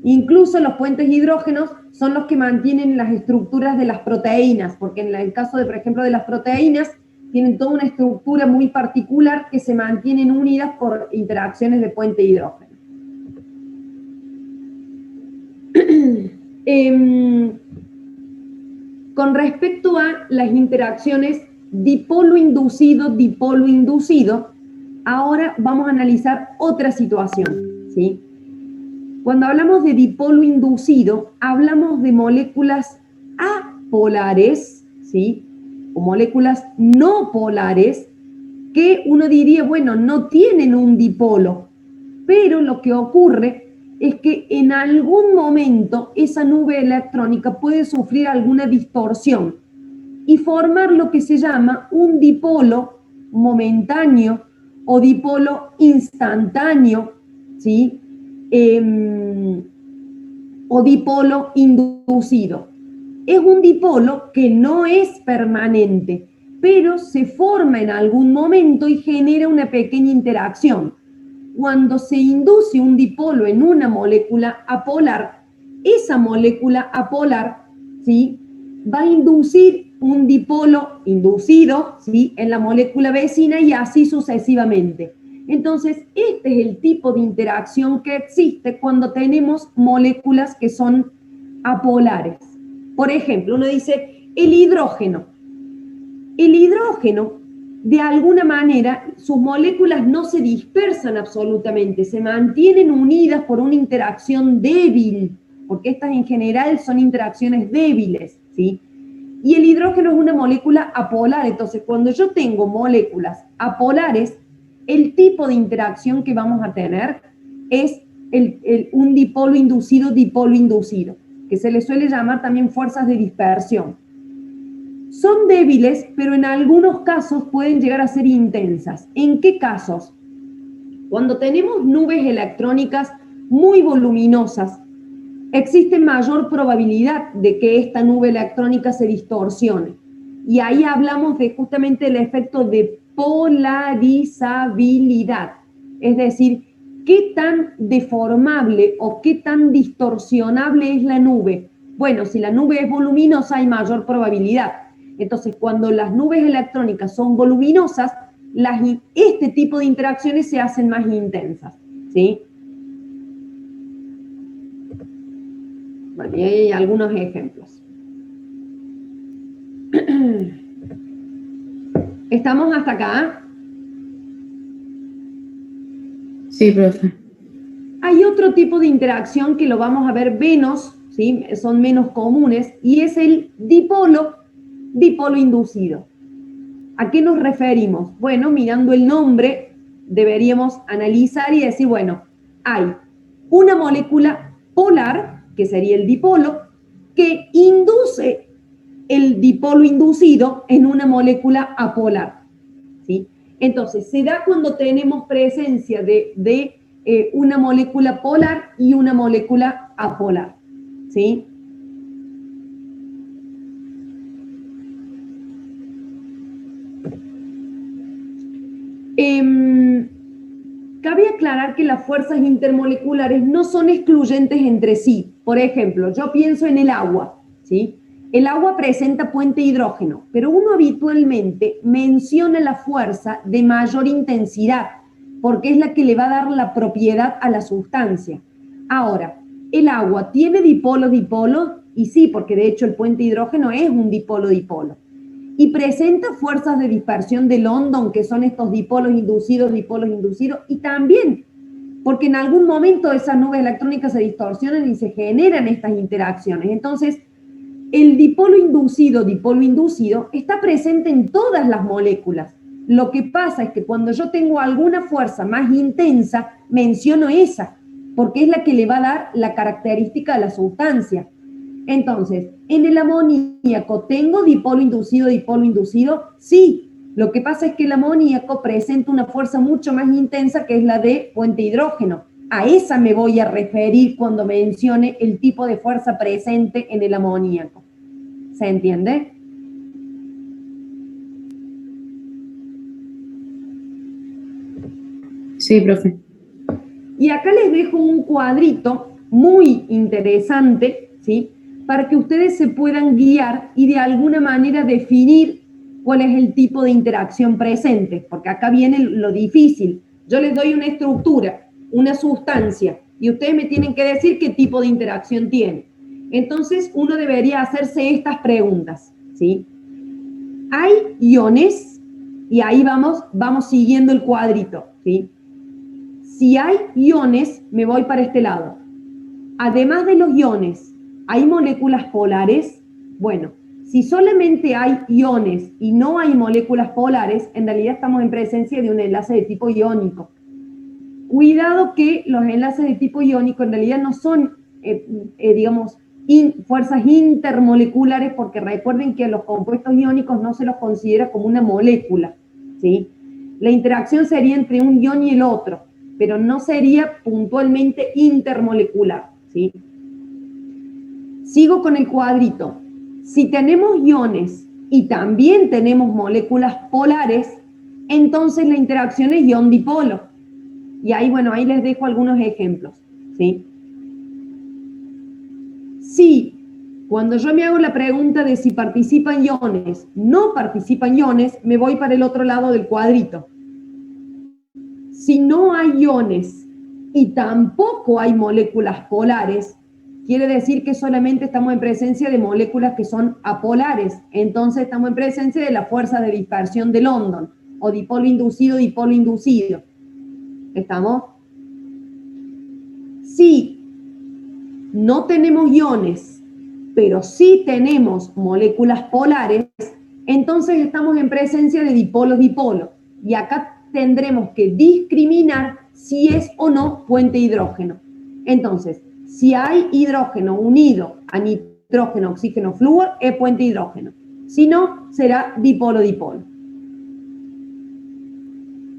Incluso los puentes hidrógenos son los que mantienen las estructuras de las proteínas, porque en el caso, por ejemplo, de las proteínas, tienen toda una estructura muy particular que se mantienen unidas por interacciones de puente hidrógeno. Con respecto a las interacciones dipolo-inducido, ahora vamos a analizar otra situación, ¿sí? Cuando hablamos de dipolo inducido, hablamos de moléculas apolares, ¿sí? O moléculas no polares, que uno diría, bueno, no tienen un dipolo, pero lo que ocurre es que en algún momento esa nube electrónica puede sufrir alguna distorsión y formar lo que se llama un dipolo momentáneo o dipolo instantáneo, ¿sí? O dipolo inducido. Es un dipolo que no es permanente, pero se forma en algún momento y genera una pequeña interacción. Cuando se induce un dipolo en una molécula apolar, esa molécula apolar, ¿sí?, va a inducir un dipolo inducido, ¿sí?, en la molécula vecina y así sucesivamente. Entonces, este es el tipo de interacción que existe cuando tenemos moléculas que son apolares. Por ejemplo, uno dice el hidrógeno. El hidrógeno, de alguna manera, sus moléculas no se dispersan absolutamente, se mantienen unidas por una interacción débil, porque estas en general son interacciones débiles, ¿sí? Y el hidrógeno es una molécula apolar, entonces cuando yo tengo moléculas apolares, el tipo de interacción que vamos a tener es un dipolo inducido, que se le suele llamar también fuerzas de dispersión. Son débiles, pero en algunos casos pueden llegar a ser intensas. ¿En qué casos? Cuando tenemos nubes electrónicas muy voluminosas, existe mayor probabilidad de que esta nube electrónica se distorsione. Y ahí hablamos de justamente el efecto de polarizabilidad. Es decir, qué tan deformable o qué tan distorsionable es la nube. Bueno, si la nube es voluminosa hay mayor probabilidad. Entonces, cuando las nubes electrónicas son voluminosas, este tipo de interacciones se hacen más intensas, ¿sí? Bueno, y hay algunos ejemplos. ¿Estamos hasta acá? Sí, profe. Hay otro tipo de interacción que lo vamos a ver menos, ¿sí?, son menos comunes, y es el dipolo inducido. ¿A qué nos referimos? Bueno, mirando el nombre, deberíamos analizar y decir, bueno, hay una molécula polar, que sería el dipolo, que induce el dipolo inducido en una molécula apolar, ¿sí? Entonces, se da cuando tenemos presencia de una molécula polar y una molécula apolar, ¿sí? aclarar que las fuerzas intermoleculares no son excluyentes entre sí. Por ejemplo, yo pienso en el agua, ¿sí? El agua presenta puente hidrógeno, pero uno habitualmente menciona la fuerza de mayor intensidad, porque es la que le va a dar la propiedad a la sustancia. Ahora, ¿el agua tiene dipolo-dipolo? Y sí, porque de hecho el puente hidrógeno es un dipolo-dipolo. Y presenta fuerzas de dispersión de London, que son estos dipolos inducidos, y también, porque en algún momento esas nubes electrónicas se distorsionan y se generan estas interacciones. Entonces, el dipolo inducido, está presente en todas las moléculas. Lo que pasa es que cuando yo tengo alguna fuerza más intensa, menciono esa, porque es la que le va a dar la característica a la sustancia. Entonces, ¿en el amoníaco tengo dipolo inducido? Sí. Lo que pasa es que el amoníaco presenta una fuerza mucho más intensa, que es la de puente hidrógeno. A esa me voy a referir cuando mencione el tipo de fuerza presente en el amoníaco. ¿Se entiende? Sí, profe. Y acá les dejo un cuadrito muy interesante, ¿sí? Para que ustedes se puedan guiar y de alguna manera definir cuál es el tipo de interacción presente, porque acá viene lo difícil. Yo les doy una estructura, una sustancia, y ustedes me tienen que decir qué tipo de interacción tiene. Entonces, uno debería hacerse estas preguntas, ¿sí? Hay iones, y ahí vamos siguiendo el cuadrito, ¿sí? Si hay iones, me voy para este lado. Además de los iones, ¿hay moléculas polares? Bueno, si solamente hay iones y no hay moléculas polares, en realidad estamos en presencia de un enlace de tipo iónico. Cuidado que los enlaces de tipo iónico en realidad no son, fuerzas intermoleculares, porque recuerden que a los compuestos iónicos no se los considera como una molécula, ¿sí? La interacción sería entre un ion y el otro, pero no sería puntualmente intermolecular, ¿sí? Sigo con el cuadrito. Si tenemos iones y también tenemos moléculas polares, entonces la interacción es ion-dipolo. Y ahí, bueno, ahí les dejo algunos ejemplos, ¿sí? Si cuando yo me hago la pregunta de si participan iones, no participan iones, me voy para el otro lado del cuadrito. Si no hay iones y tampoco hay moléculas polares, quiere decir que solamente estamos en presencia de moléculas que son apolares. Entonces estamos en presencia de la fuerza de dispersión de London, o dipolo inducido. ¿Estamos? Si no tenemos iones, pero sí tenemos moléculas polares, entonces estamos en presencia de dipolo. Y acá tendremos que discriminar si es o no puente hidrógeno. Entonces, si hay hidrógeno unido a nitrógeno, oxígeno, flúor, es puente hidrógeno. Si no, será dipolo.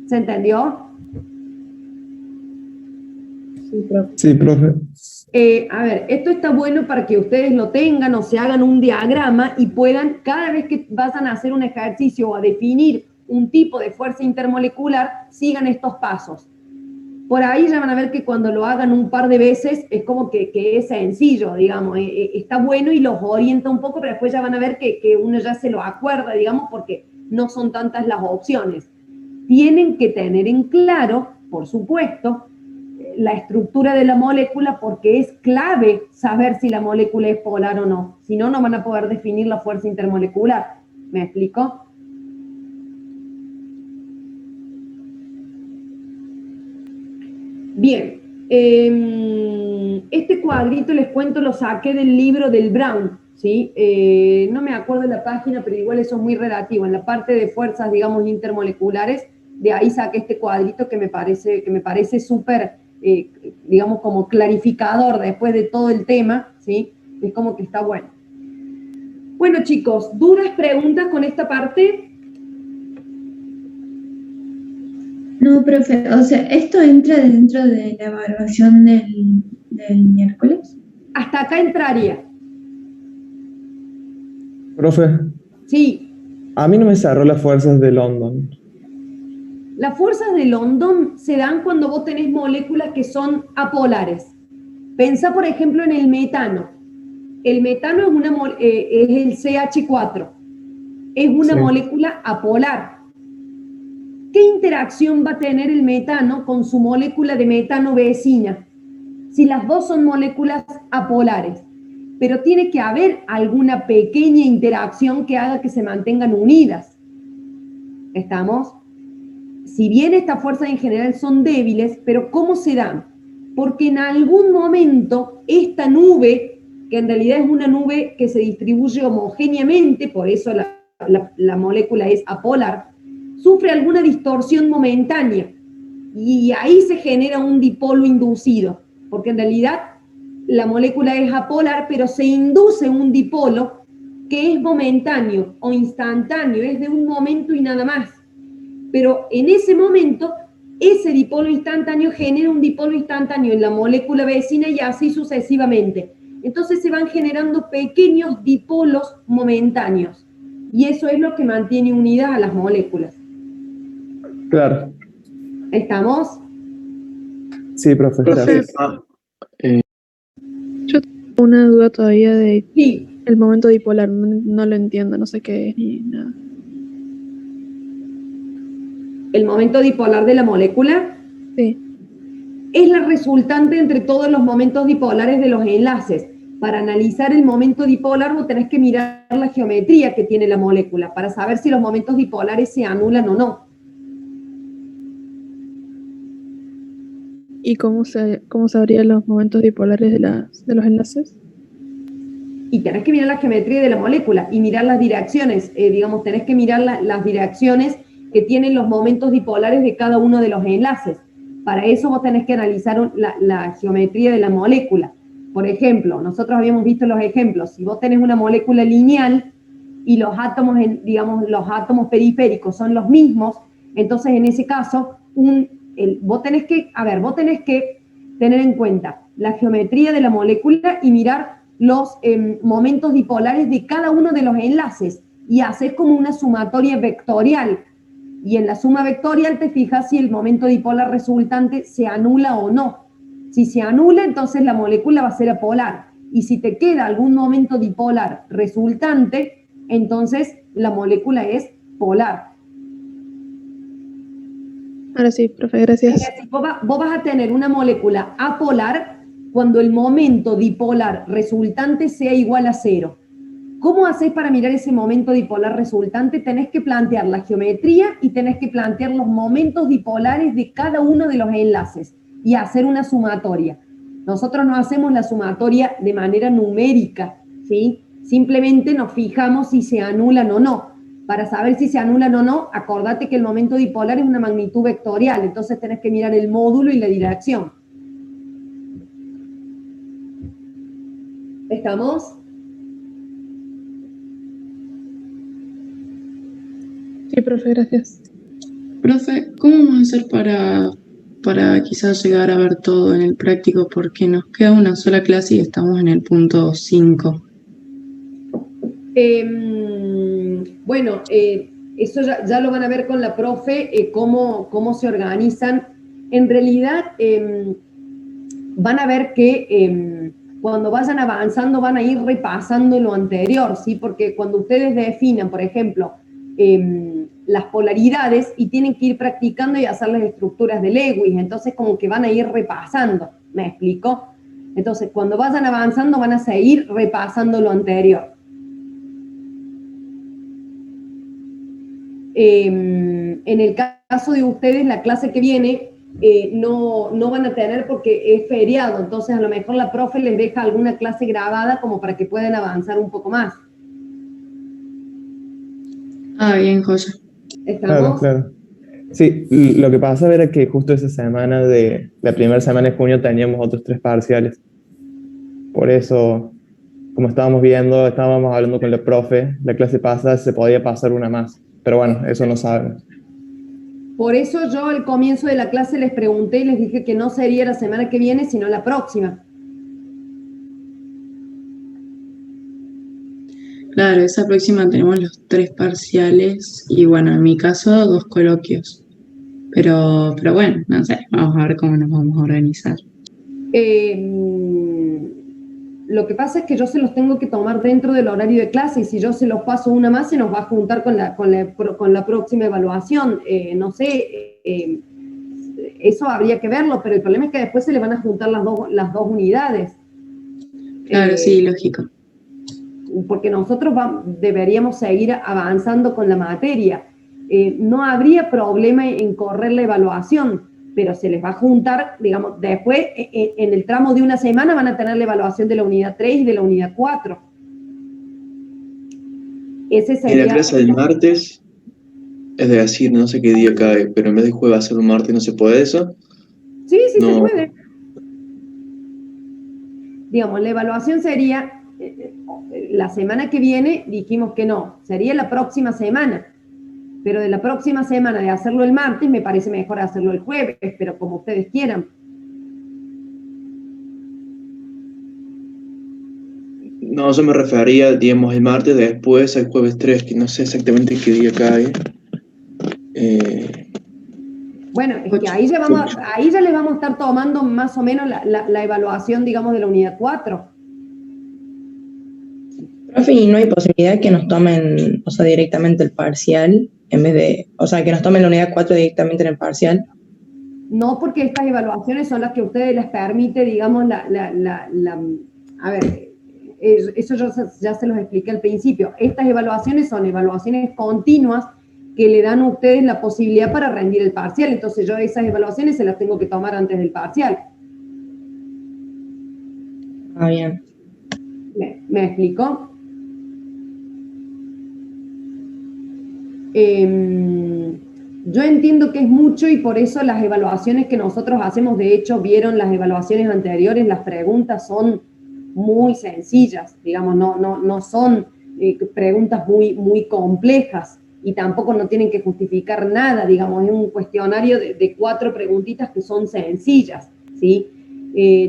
¿Se entendió? Sí, profe. Sí, profe. A ver, esto está bueno para que ustedes lo tengan o se hagan un diagrama y puedan, cada vez que vayan a hacer un ejercicio o a definir un tipo de fuerza intermolecular, sigan estos pasos. Por ahí ya van a ver que cuando lo hagan un par de veces es como que es sencillo, digamos, está bueno y los orienta un poco, pero después ya van a ver que uno ya se lo acuerda, digamos, porque no son tantas las opciones. Tienen que tener en claro, por supuesto, la estructura de la molécula, porque es clave saber si la molécula es polar o no. Si no, no van a poder definir la fuerza intermolecular. ¿Me explico? Bien, este cuadrito, les cuento, lo saqué del libro del Brown, ¿sí? No me acuerdo la página, pero igual eso es muy relativo. En la parte de fuerzas, digamos, intermoleculares, de ahí saqué este cuadrito que me parece súper, digamos, como clarificador después de todo el tema, ¿sí? Es como que está bueno. Bueno, chicos, ¿dudas, preguntas con esta parte? No, profe, o sea, ¿esto entra dentro de la evaluación del miércoles? Hasta acá entraría. Profe, Sí. a mí no me cerró las fuerzas de London. Las fuerzas de London se dan cuando vos tenés moléculas que son apolares. Pensá, por ejemplo, en el metano. El metano es el CH4. Es una Sí. molécula apolar. ¿Qué interacción va a tener el metano con su molécula de metano vecina? Si las dos son moléculas apolares. Pero tiene que haber alguna pequeña interacción que haga que se mantengan unidas. ¿Estamos? Si bien estas fuerzas en general son débiles, pero ¿cómo se dan? Porque en algún momento esta nube, que en realidad es una nube que se distribuye homogéneamente, por eso la molécula es apolar, sufre alguna distorsión momentánea y ahí se genera un dipolo inducido, porque en realidad la molécula es apolar, pero se induce un dipolo que es momentáneo o instantáneo, es de un momento y nada más. Pero en ese momento, ese dipolo instantáneo genera un dipolo instantáneo en la molécula vecina y así sucesivamente. Entonces se van generando pequeños dipolos momentáneos. Y eso es lo que mantiene unidas a las moléculas. Claro. ¿Estamos? Sí, profe, gracias. Yo tengo una duda todavía de Sí. el momento dipolar, no lo entiendo, no sé qué es ni nada. El momento dipolar de la molécula Sí. es la resultante entre todos los momentos dipolares de los enlaces. Para analizar el momento dipolar vos tenés que mirar la geometría que tiene la molécula para saber si los momentos dipolares se anulan o no. ¿Y cómo sabría los momentos dipolares de los enlaces? Y tenés que mirar la geometría de la molécula y mirar las direcciones, digamos, tenés que mirar las direcciones que tienen los momentos dipolares de cada uno de los enlaces. Para eso vos tenés que analizar la geometría de la molécula. Por ejemplo, nosotros habíamos visto los ejemplos, si vos tenés una molécula lineal y los átomos, los átomos periféricos son los mismos, entonces en ese caso, vos tenés que tener en cuenta la geometría de la molécula y mirar los momentos dipolares de cada uno de los enlaces y hacer como una sumatoria vectorial. Y en la suma vectorial te fijas si el momento dipolar resultante se anula o no. Si se anula, entonces la molécula va a ser apolar. Y si te queda algún momento dipolar resultante, entonces la molécula es polar. Ahora sí, profe, gracias. Es decir, vos vas a tener una molécula apolar cuando el momento dipolar resultante sea igual a 0. ¿Cómo haces para mirar ese momento dipolar resultante? Tenés que plantear la geometría y tenés que plantear los momentos dipolares de cada uno de los enlaces y hacer una sumatoria. Nosotros no hacemos la sumatoria de manera numérica, ¿sí? Simplemente nos fijamos si se anulan o no. Para saber si se anulan o no, acordate que el momento dipolar es una magnitud vectorial, entonces tenés que mirar el módulo y la dirección. ¿Estamos? Sí, profe, gracias. Profe, ¿cómo vamos a hacer para quizás llegar a ver todo en el práctico? Porque nos queda una sola clase y estamos en el punto 5. Bueno, eso ya lo van a ver con la profe, cómo se organizan. En realidad, van a ver que cuando vayan avanzando van a ir repasando lo anterior, ¿sí? Porque cuando ustedes definan, por ejemplo, las polaridades y tienen que ir practicando y hacer las estructuras de Lewis, entonces como que van a ir repasando, ¿me explico? Entonces, cuando vayan avanzando van a seguir repasando lo anterior. En el caso de ustedes, la clase que viene no van a tener porque es feriado, entonces a lo mejor la profe les deja alguna clase grabada como para que puedan avanzar un poco más. Ah, bien, joya. ¿Estamos? Claro. Sí, lo que pasa era que justo esa semana de la primera semana de junio teníamos otros 3 parciales. Por eso, como estábamos hablando con la profe, la clase pasada se podía pasar una más. Pero bueno, eso no sabemos. Por eso yo al comienzo de la clase les pregunté y les dije que no sería la semana que viene, sino la próxima. Claro, esa próxima tenemos los 3 parciales y bueno, en mi caso 2 coloquios. Pero bueno, no sé, vamos a ver cómo nos vamos a organizar. Lo que pasa es que yo se los tengo que tomar dentro del horario de clase y si yo se los paso una más se nos va a juntar con la próxima evaluación. No sé, eso habría que verlo, pero el problema es que después se le van a juntar las dos unidades. Claro, sí, lógico. Porque nosotros deberíamos seguir avanzando con la materia. No habría problema en correr la evaluación, pero se les va a juntar, digamos, después en el tramo de una semana van a tener la evaluación de la unidad 3 y de la unidad 4. Ese sería... En la clase del martes, es decir, no sé qué día cae, pero en vez de jueves va a ser un martes, ¿no se puede eso? Sí, No. se puede. Digamos, la evaluación sería, la semana que viene dijimos que no, sería la próxima semana. Pero de la próxima semana de hacerlo el martes, me parece mejor hacerlo el jueves, pero como ustedes quieran. No, yo me refería, digamos, el martes después al jueves 3, que no sé exactamente qué día cae. Bueno, es que ahí ya le vamos a estar tomando más o menos la evaluación, digamos, de la unidad 4. Profe, ¿y no hay posibilidad que nos tomen, o sea, directamente el parcial, en vez de, o sea, que nos tomen la unidad 4 directamente en el parcial? No, porque estas evaluaciones son las que a ustedes les permite, digamos, a ver, eso yo ya se los expliqué al principio. Estas evaluaciones son evaluaciones continuas que le dan a ustedes la posibilidad para rendir el parcial. Entonces yo esas evaluaciones se las tengo que tomar antes del parcial. Ah, bien. ¿Me explicó? Yo entiendo que es mucho y por eso las evaluaciones que nosotros hacemos, de hecho, vieron las evaluaciones anteriores, las preguntas son muy sencillas, digamos, no son preguntas muy complejas y tampoco no tienen que justificar nada, digamos, es un cuestionario de 4 preguntitas que son sencillas, ¿sí?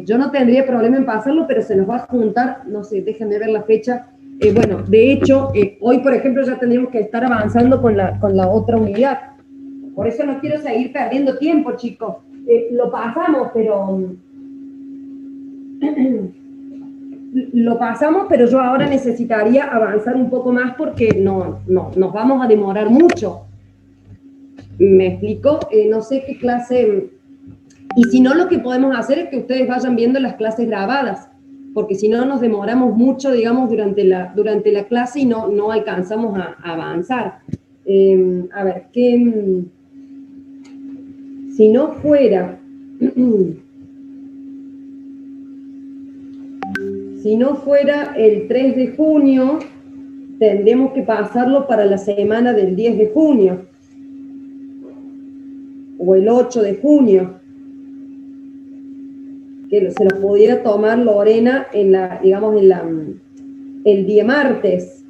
Yo no tendría problema en pasarlo, pero se nos va a juntar, no sé, déjenme ver la fecha. Bueno, de hecho, hoy, por ejemplo, ya tendríamos que estar avanzando con la otra unidad. Por eso no quiero seguir perdiendo tiempo, chicos. Lo pasamos, pero yo ahora necesitaría avanzar un poco más porque nos vamos a demorar mucho. ¿Me explico? No sé qué clase... Y si no, lo que podemos hacer es que ustedes vayan viendo las clases grabadas, porque si no nos demoramos mucho, digamos, durante la clase y no alcanzamos a avanzar. A ver, si no fuera el 3 de junio, tendremos que pasarlo para la semana del 10 de junio o el 8 de junio, que se lo pudiera tomar Lorena el día martes.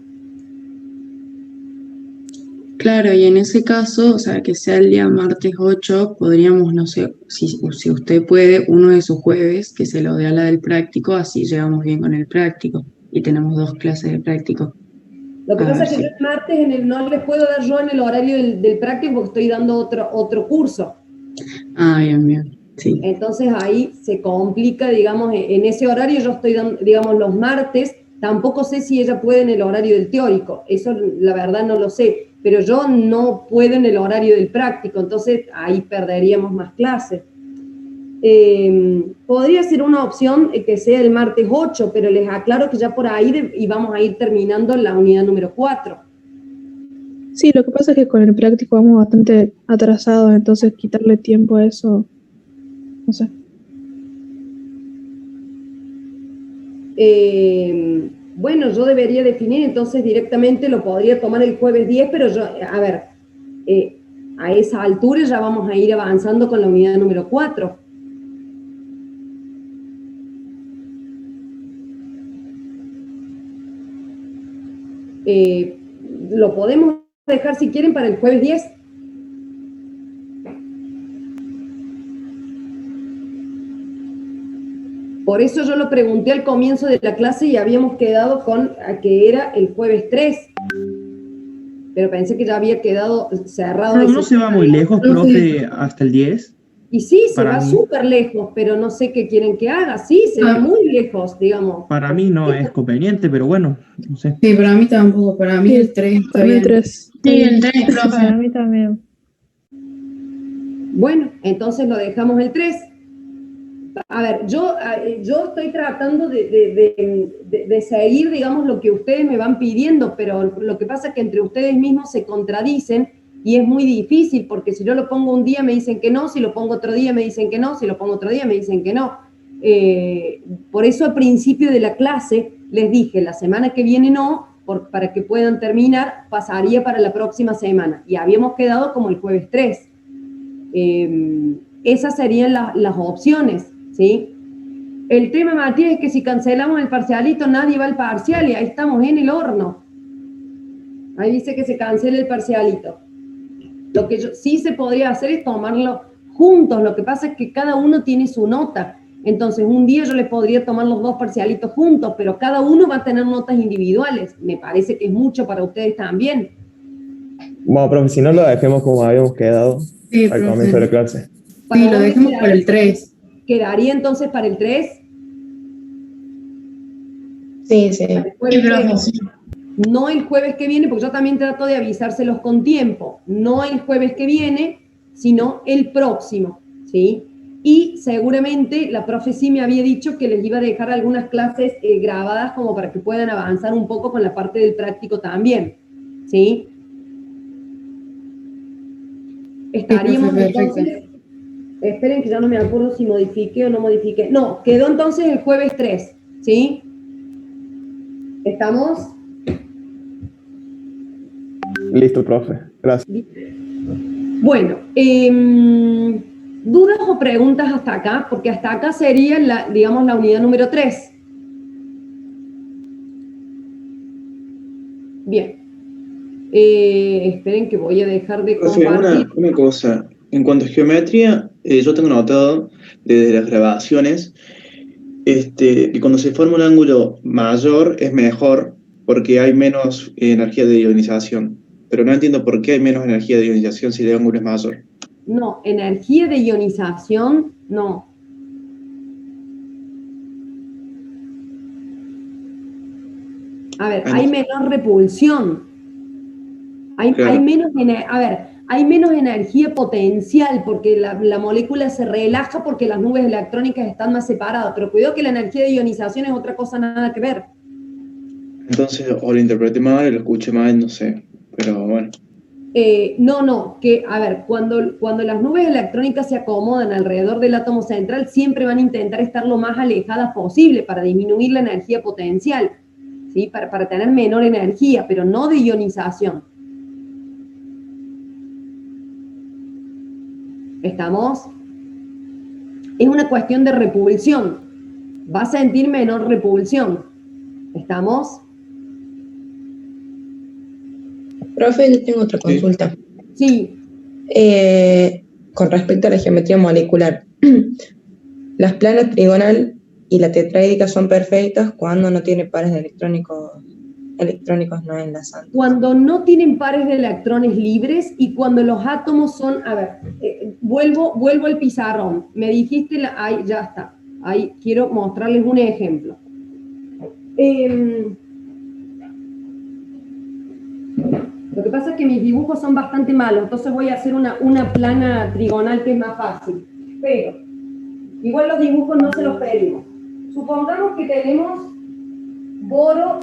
Claro, y en ese caso, o sea, que sea el día martes 8, podríamos, no sé, si usted puede, uno de sus jueves, que se lo dé a la del práctico, así llegamos bien con el práctico, y tenemos 2 clases de práctico. Lo que pasa es que yo el martes no les puedo dar yo en el horario del práctico porque estoy dando otro curso. Ah, bien, sí. Entonces ahí se complica, digamos, en ese horario yo estoy dando, digamos, los martes, tampoco sé si ella puede en el horario del teórico, eso la verdad no lo sé, pero yo no puedo en el horario del práctico, entonces ahí perderíamos más clases. Podría ser una opción que sea el martes 8, pero les aclaro que ya por ahí íbamos a ir terminando la unidad número 4. Sí, lo que pasa es que con el práctico vamos bastante atrasados, entonces quitarle tiempo a eso, no sé. Bueno, yo debería definir, entonces directamente lo podría tomar el jueves 10, pero yo, a ver, a esa altura ya vamos a ir avanzando con la unidad número 4. Lo podemos dejar si quieren para el jueves 10. Por eso yo lo pregunté al comienzo de la clase y habíamos quedado con que era el jueves 3. pero pensé que ya había quedado cerrado. Pero ese no se va tema. muy lejos, profe, hasta el 10. Y sí, se Para va mí. súper lejos, pero no sé qué quieren que haga. Sí, se va muy lejos, digamos. Para mí no es conveniente, pero bueno, no sé. Sí, para mí tampoco, para mí Sí, el 3 está para mí el bien. 3. Sí, el 3, Para profe. mí también. Bueno, entonces lo dejamos el 3. A ver, yo estoy tratando de seguir, digamos, lo que ustedes me van pidiendo, pero lo que pasa es que entre ustedes mismos se contradicen y es muy difícil, porque si yo lo pongo un día me dicen que no, si lo pongo otro día me dicen que no, si lo pongo otro día me dicen que no. Por eso al principio de la clase les dije, la semana que viene no, para que puedan terminar, pasaría para la próxima semana. Y habíamos quedado como el jueves 3. Esas serían las opciones, ¿sí? El tema, Matías, es que si cancelamos el parcialito, nadie va al parcial y ahí estamos en el horno. Ahí dice que se cancela el parcialito. Lo que sí se podría hacer es tomarlo juntos. Lo que pasa es que cada uno tiene su nota. Entonces, un día yo les podría tomar los 2 parcialitos juntos, pero cada uno va a tener notas individuales. Me parece que es mucho para ustedes también. Bueno, profe, si no lo dejemos como habíamos quedado Sí, al comienzo de la clase. Sí, lo dejemos para el 3. ¿Quedaría entonces para el 3? Sí, sí. No el jueves que viene, porque yo también trato de avisárselos con tiempo. No el jueves que viene, sino el próximo, ¿sí? Y seguramente la profe sí me había dicho que les iba a dejar algunas clases grabadas como para que puedan avanzar un poco con la parte del práctico también, ¿sí? Estaríamos entonces... Esperen que ya no me acuerdo si modifiqué o no modifiqué. No, quedó entonces el jueves 3, ¿sí? ¿Estamos? Listo, profe. Gracias. Bueno, ¿dudas o preguntas hasta acá? Porque hasta acá sería, digamos, la unidad número 3. Bien. Esperen que voy a dejar de Profe, compartir. una cosa. En cuanto a geometría, yo tengo notado desde las grabaciones que cuando se forma un ángulo mayor es mejor porque hay menos energía de ionización. Pero no entiendo por qué hay menos energía de ionización si el ángulo es mayor. No, energía de ionización, no. A ver, hay menor repulsión. Hay menos, hay menos energía potencial porque la molécula se relaja porque las nubes electrónicas están más separadas. Pero cuidado que la energía de ionización es otra cosa, nada que ver. Entonces, o lo interpreté mal, o lo escuché mal, no sé. Pero bueno. No, que, a ver, cuando las nubes electrónicas se acomodan alrededor del átomo central, siempre van a intentar estar lo más alejadas posible para disminuir la energía potencial, ¿sí? Para tener menor energía, pero no de ionización. ¿Estamos? Es una cuestión de repulsión. Va a sentir menor repulsión. ¿Estamos? Profe, yo tengo otra consulta. Sí. Con respecto a la geometría molecular, las planas trigonal y la tetraédrica son perfectas cuando no tiene pares de electrónicos no enlazantes. Cuando no tienen pares de electrones libres y cuando los átomos son, a ver, vuelvo al pizarrón. Me dijiste, ahí ya está. Ahí quiero mostrarles un ejemplo. Lo que pasa es que mis dibujos son bastante malos, entonces voy a hacer una plana trigonal que es más fácil. Pero, igual los dibujos no se los pedimos. Supongamos que tenemos boro,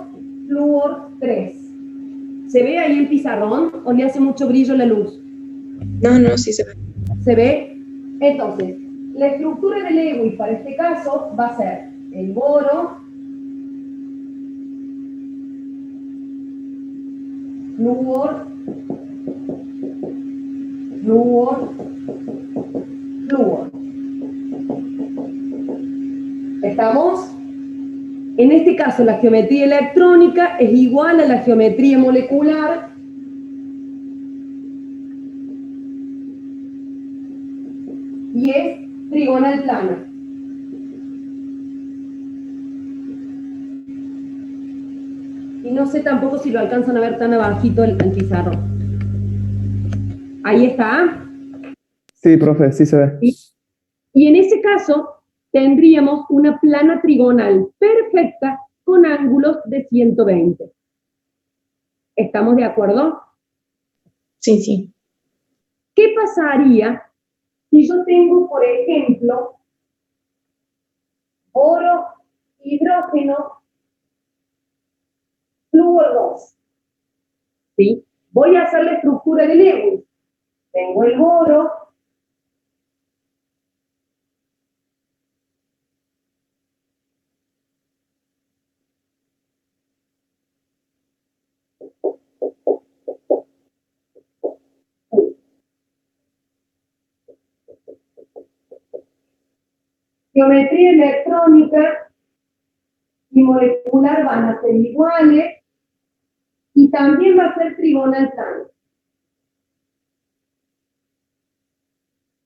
flúor 3. ¿Se ve ahí en pizarrón o le hace mucho brillo la luz? No, sí se ve. ¿Se ve? Entonces, la estructura del Lewis para este caso va a ser el boro, flúor, flúor, flúor. ¿Estamos? En este caso, la geometría electrónica es igual a la geometría molecular y es trigonal plana. Y no sé tampoco si lo alcanzan a ver tan abajito el pizarrón. Ahí está. Sí, profe, sí se ve. ¿Sí? Y en ese caso tendríamos una plana trigonal perfecta con ángulos de 120. ¿Estamos de acuerdo? Sí, sí. ¿Qué pasaría si yo tengo, por ejemplo, oro, hidrógeno, flúor 2? ¿Sí? Voy a hacer la estructura de Lewis. Tengo el boro, geometría electrónica y molecular van a ser iguales y también va a ser trigonal plano.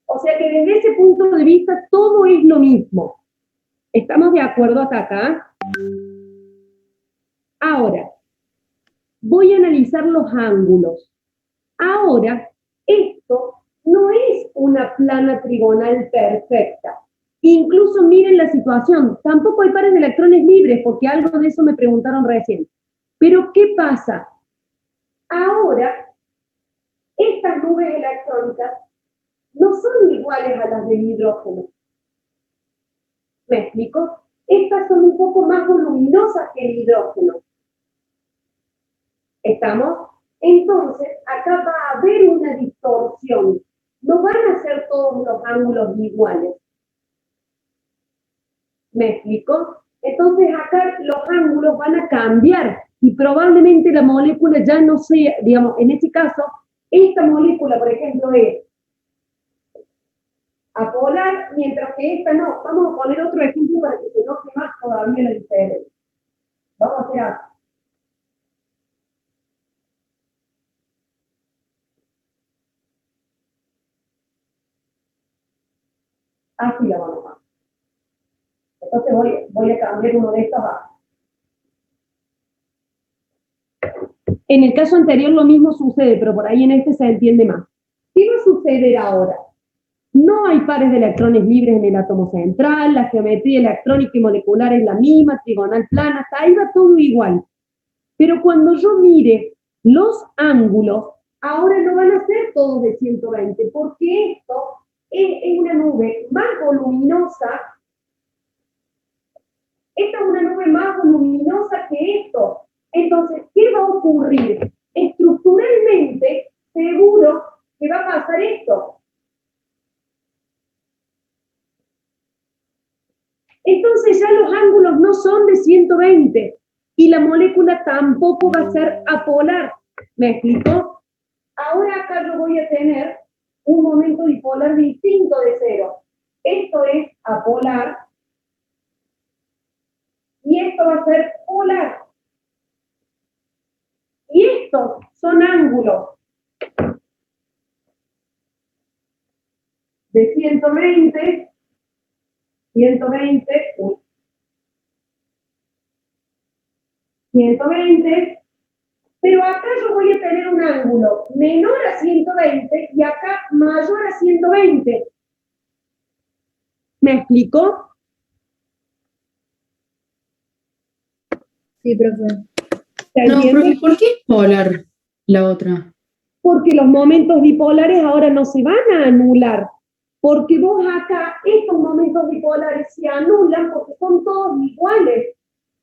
O sea que desde ese punto de vista todo es lo mismo. ¿Estamos de acuerdo hasta acá? Ahora, voy a analizar los ángulos. Ahora, esto no es una plana trigonal perfecta. Incluso miren la situación, tampoco hay pares de electrones libres, porque algo de eso me preguntaron recién. Pero, ¿qué pasa? Ahora, estas nubes electrónicas no son iguales a las del hidrógeno. ¿Me explico? Estas son un poco más voluminosas que el hidrógeno. ¿Estamos? Entonces, acá va a haber una distorsión. No van a ser todos los ángulos iguales. ¿Me explico? Entonces, acá los ángulos van a cambiar y probablemente la molécula ya no sea, digamos, en este caso, esta molécula, por ejemplo, es apolar, mientras que esta no. Vamos a poner otro ejemplo para que se note más todavía la diferencia. Vamos a hacer así. Así la vamos a hacer. Entonces voy a cambiar uno de estos a... En el caso anterior lo mismo sucede, pero por ahí en este se entiende más. ¿Qué va a suceder ahora? No hay pares de electrones libres en el átomo central, la geometría electrónica y molecular es la misma, trigonal plana, hasta ahí va todo igual. Pero cuando yo mire los ángulos, ahora no van a ser todos de 120, porque esto es una nube más voluminosa. Esta es una nube más voluminosa que esto. Entonces, ¿qué va a ocurrir? Estructuralmente, seguro que va a pasar esto. Entonces ya los ángulos no son de 120 y la molécula tampoco va a ser apolar. ¿Me explicó? Ahora acá yo voy a tener un momento dipolar distinto de cero. Esto es apolar y esto va a ser polar. Y estos son ángulos de 120, 120, pero acá yo voy a tener un ángulo menor a 120 y acá mayor a 120. ¿Me explicó? Sí, profe. No, profe, ¿por qué es polar la otra? Porque los momentos bipolares ahora no se van a anular. Porque vos acá, estos momentos bipolares se anulan porque son todos iguales.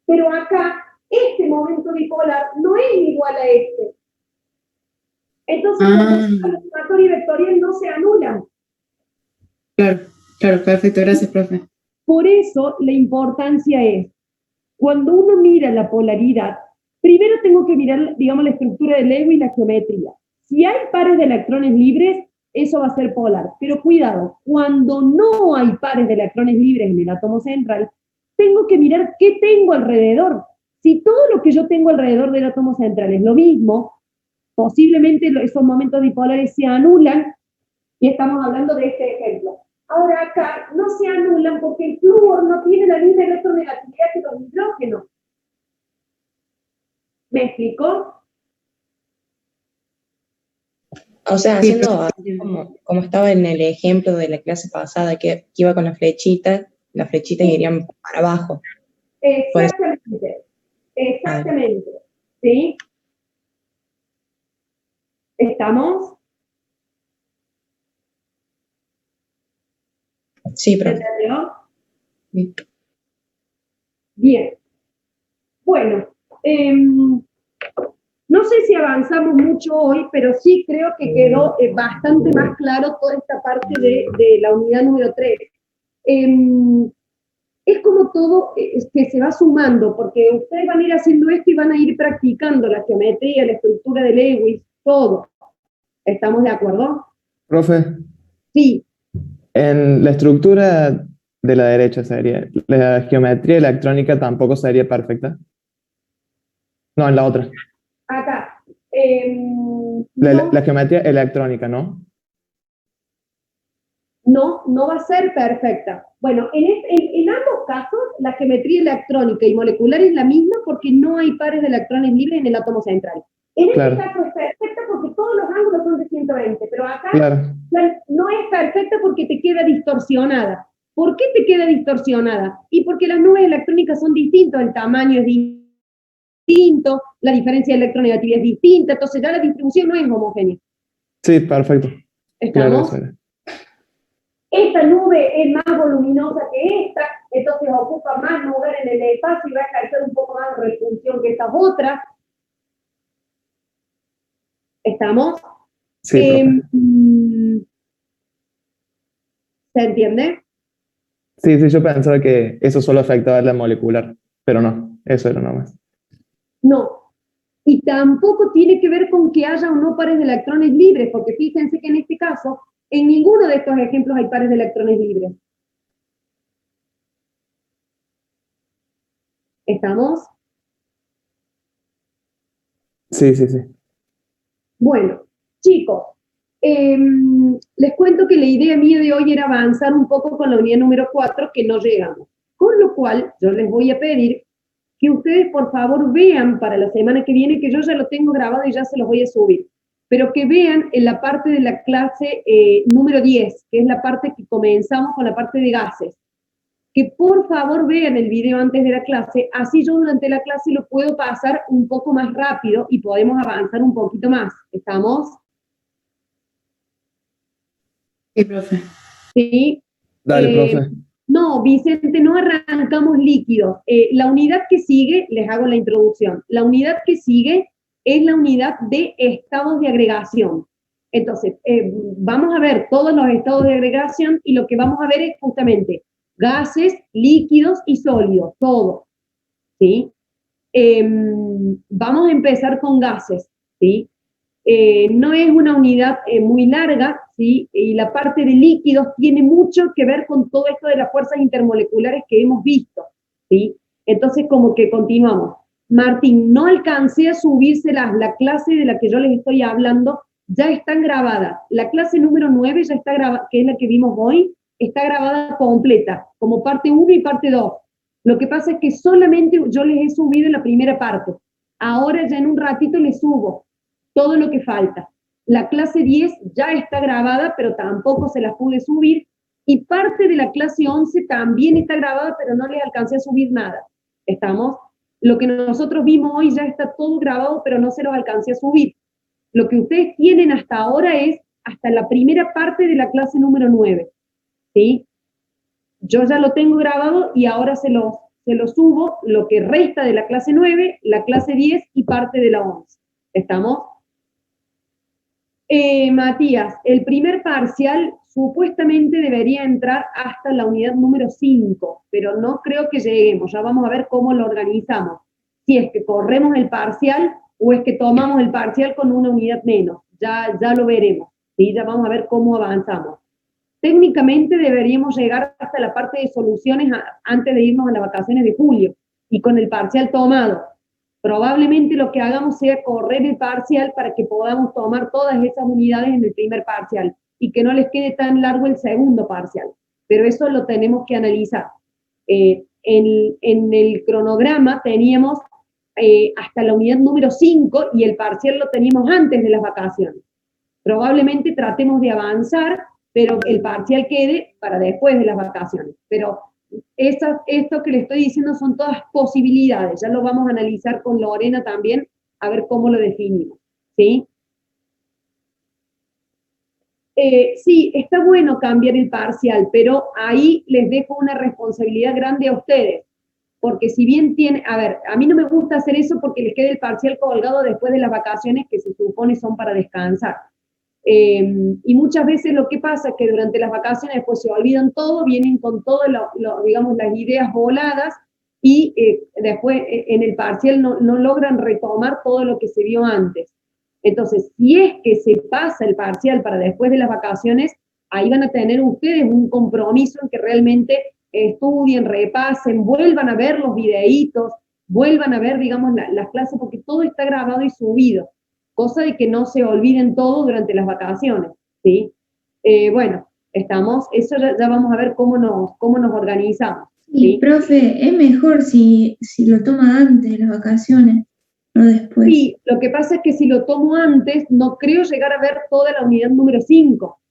Pero acá, este momento bipolar no es igual a este. Entonces, la sumatoria vectorial no se anulan. Claro, perfecto, gracias, profe. Por eso, la importancia es, cuando uno mira la polaridad, primero tengo que mirar, digamos, la estructura del Lewis y la geometría. Si hay pares de electrones libres, eso va a ser polar. Pero cuidado, cuando no hay pares de electrones libres en el átomo central, tengo que mirar qué tengo alrededor. Si todo lo que yo tengo alrededor del átomo central es lo mismo, posiblemente esos momentos dipolares se anulan, y estamos hablando de este ejemplo. Ahora acá no se anulan porque el flúor no tiene la misma electronegatividad que los hidrógenos. ¿Me explicó? O sea, haciendo así como estaba en el ejemplo de la clase pasada, que iba con las flechitas irían para abajo. Por eso- Exactamente, exactamente, ¿sí? ¿Estamos? Sí, ¿Se profe. entendió? Sí. Bien. Bueno, no sé si avanzamos mucho hoy, pero sí creo que quedó bastante más claro toda esta parte de la unidad número 3. Es como todo que se va sumando, porque ustedes van a ir haciendo esto y van a ir practicando la geometría, la estructura de Lewis, todo. ¿Estamos de acuerdo? Profe, Sí. en la estructura de la derecha sería, la geometría electrónica tampoco sería perfecta. No, en la otra. Acá. La geometría electrónica, ¿no? No va a ser perfecta. Bueno, en ambos casos, la geometría electrónica y molecular es la misma porque no hay pares de electrones libres en el átomo central. En este caso es perfecta porque todos los ángulos son de 120, pero acá no es perfecta porque te queda distorsionada. ¿Por qué te queda distorsionada? Y porque las nubes electrónicas son distintas, el tamaño es distinto, la diferencia de electronegatividad es distinta, entonces ya la distribución no es homogénea. Sí, perfecto. ¿Estamos? Claro, Esta nube es más voluminosa que esta, entonces ocupa más lugar en el espacio y va a ejercer un poco más de repulsión que estas otras. ¿Estamos? Sí, profe. ¿Se entiende? Sí, yo pensaba que eso solo afectaba a la molecular, pero no, eso era nomás. No. Y tampoco tiene que ver con que haya o no pares de electrones libres, porque fíjense que en este caso, en ninguno de estos ejemplos hay pares de electrones libres. ¿Estamos? Sí. Bueno, chicos, les cuento que la idea mía de hoy era avanzar un poco con la unidad número 4, que no llegamos. Con lo cual, yo les voy a pedir que ustedes, por favor, vean para la semana que viene, que yo ya lo tengo grabado y ya se los voy a subir, pero que vean en la parte de la clase número 10, que es la parte que comenzamos con la parte de gases. Que por favor vean el video antes de la clase, así yo durante la clase lo puedo pasar un poco más rápido y podemos avanzar un poquito más. ¿Estamos? Sí, profe. Sí. Dale, profe. No, Vicente, no arrancamos líquidos. La unidad que sigue, les hago la introducción, la unidad que sigue es la unidad de estados de agregación. Entonces, vamos a ver todos los estados de agregación y lo que vamos a ver es justamente gases, líquidos y sólidos, todo, ¿sí? Vamos a empezar con gases, ¿sí? No es una unidad muy larga, ¿sí? Y la parte de líquidos tiene mucho que ver con todo esto de las fuerzas intermoleculares que hemos visto, ¿sí? Entonces, como que continuamos. Martín, no alcancé a subírselas, la clase de la que yo les estoy hablando ya están grabadas. La clase número 9 ya está grabada, que es la que vimos hoy, está grabada completa, como parte 1 y parte 2. Lo que pasa es que solamente yo les he subido la primera parte. Ahora ya en un ratito les subo todo lo que falta. La clase 10 ya está grabada, pero tampoco se la pude subir. Y parte de la clase 11 también está grabada, pero no les alcancé a subir nada. ¿Estamos? Lo que nosotros vimos hoy ya está todo grabado, pero no se los alcancé a subir. Lo que ustedes tienen hasta ahora es hasta la primera parte de la clase número 9. ¿Sí? Yo ya lo tengo grabado y ahora se lo subo, lo que resta de la clase 9, la clase 10 y parte de la 11. ¿Estamos? Matías, el primer parcial supuestamente debería entrar hasta la unidad número 5, pero no creo que lleguemos. Ya vamos a ver cómo lo organizamos. Si es que corremos el parcial o es que tomamos el parcial con una unidad menos. Ya lo veremos. ¿Sí? Ya vamos a ver cómo avanzamos. Técnicamente deberíamos llegar hasta la parte de soluciones antes de irnos a las vacaciones de julio y con el parcial tomado. Probablemente lo que hagamos sea correr el parcial para que podamos tomar todas esas unidades en el primer parcial y que no les quede tan largo el segundo parcial. Pero eso lo tenemos que analizar. En el cronograma teníamos hasta la unidad número 5 y el parcial lo teníamos antes de las vacaciones. Probablemente tratemos de avanzar, pero el parcial quede para después de las vacaciones. Pero esto que le estoy diciendo son todas posibilidades, ya lo vamos a analizar con Lorena también, a ver cómo lo definimos, ¿sí? Sí, está bueno cambiar el parcial, pero ahí les dejo una responsabilidad grande a ustedes, porque si bien tiene, a ver, a mí no me gusta hacer eso porque les queda el parcial colgado después de las vacaciones que se supone son para descansar. Y muchas veces lo que pasa es que durante las vacaciones después se olvidan todo, vienen con todo, digamos, las ideas voladas y después en el parcial no logran retomar todo lo que se vio antes. Entonces, si es que se pasa el parcial para después de las vacaciones, ahí van a tener ustedes un compromiso en que realmente estudien, repasen, vuelvan a ver los videitos, vuelvan a ver, digamos, las clases, porque todo está grabado y subido, cosa de que no se olviden todo durante las vacaciones, ¿sí? Bueno, eso ya vamos a ver cómo nos organizamos. Y, profe, es mejor si lo toma antes de las vacaciones, no después. Sí, lo que pasa es que si lo tomo antes, no creo llegar a ver toda la unidad número 5.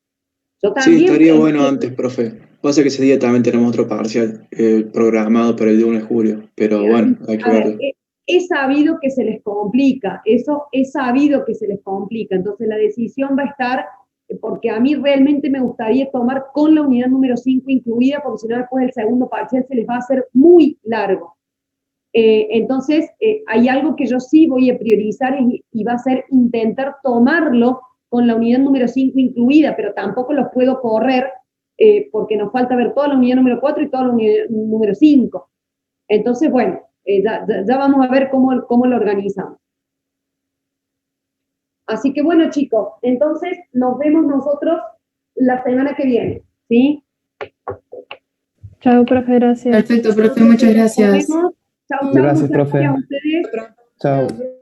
Yo también Sí, estaría bueno antes, profe. Pasa que ese día también tenemos otro parcial programado para el de 1 de julio, pero bueno, hay que verlo. He sabido que se les complica, eso he sabido que se les complica, entonces la decisión va a estar, porque a mí realmente me gustaría tomar con la unidad número 5 incluida, porque si no después el segundo parcial se les va a hacer muy largo. Entonces, hay algo que yo sí voy a priorizar y va a ser intentar tomarlo con la unidad número 5 incluida, pero tampoco los puedo correr porque nos falta ver toda la unidad número 4 y toda la unidad número 5. Entonces, bueno, ya vamos a ver cómo lo organizamos. Así que bueno, chicos, entonces nos vemos nosotros la semana que viene, ¿sí? Chao, profe, gracias. Perfecto, profe, muchas gracias. Nos vemos. Chao, chao. Gracias, Muchas profe. gracias a ustedes. Chao.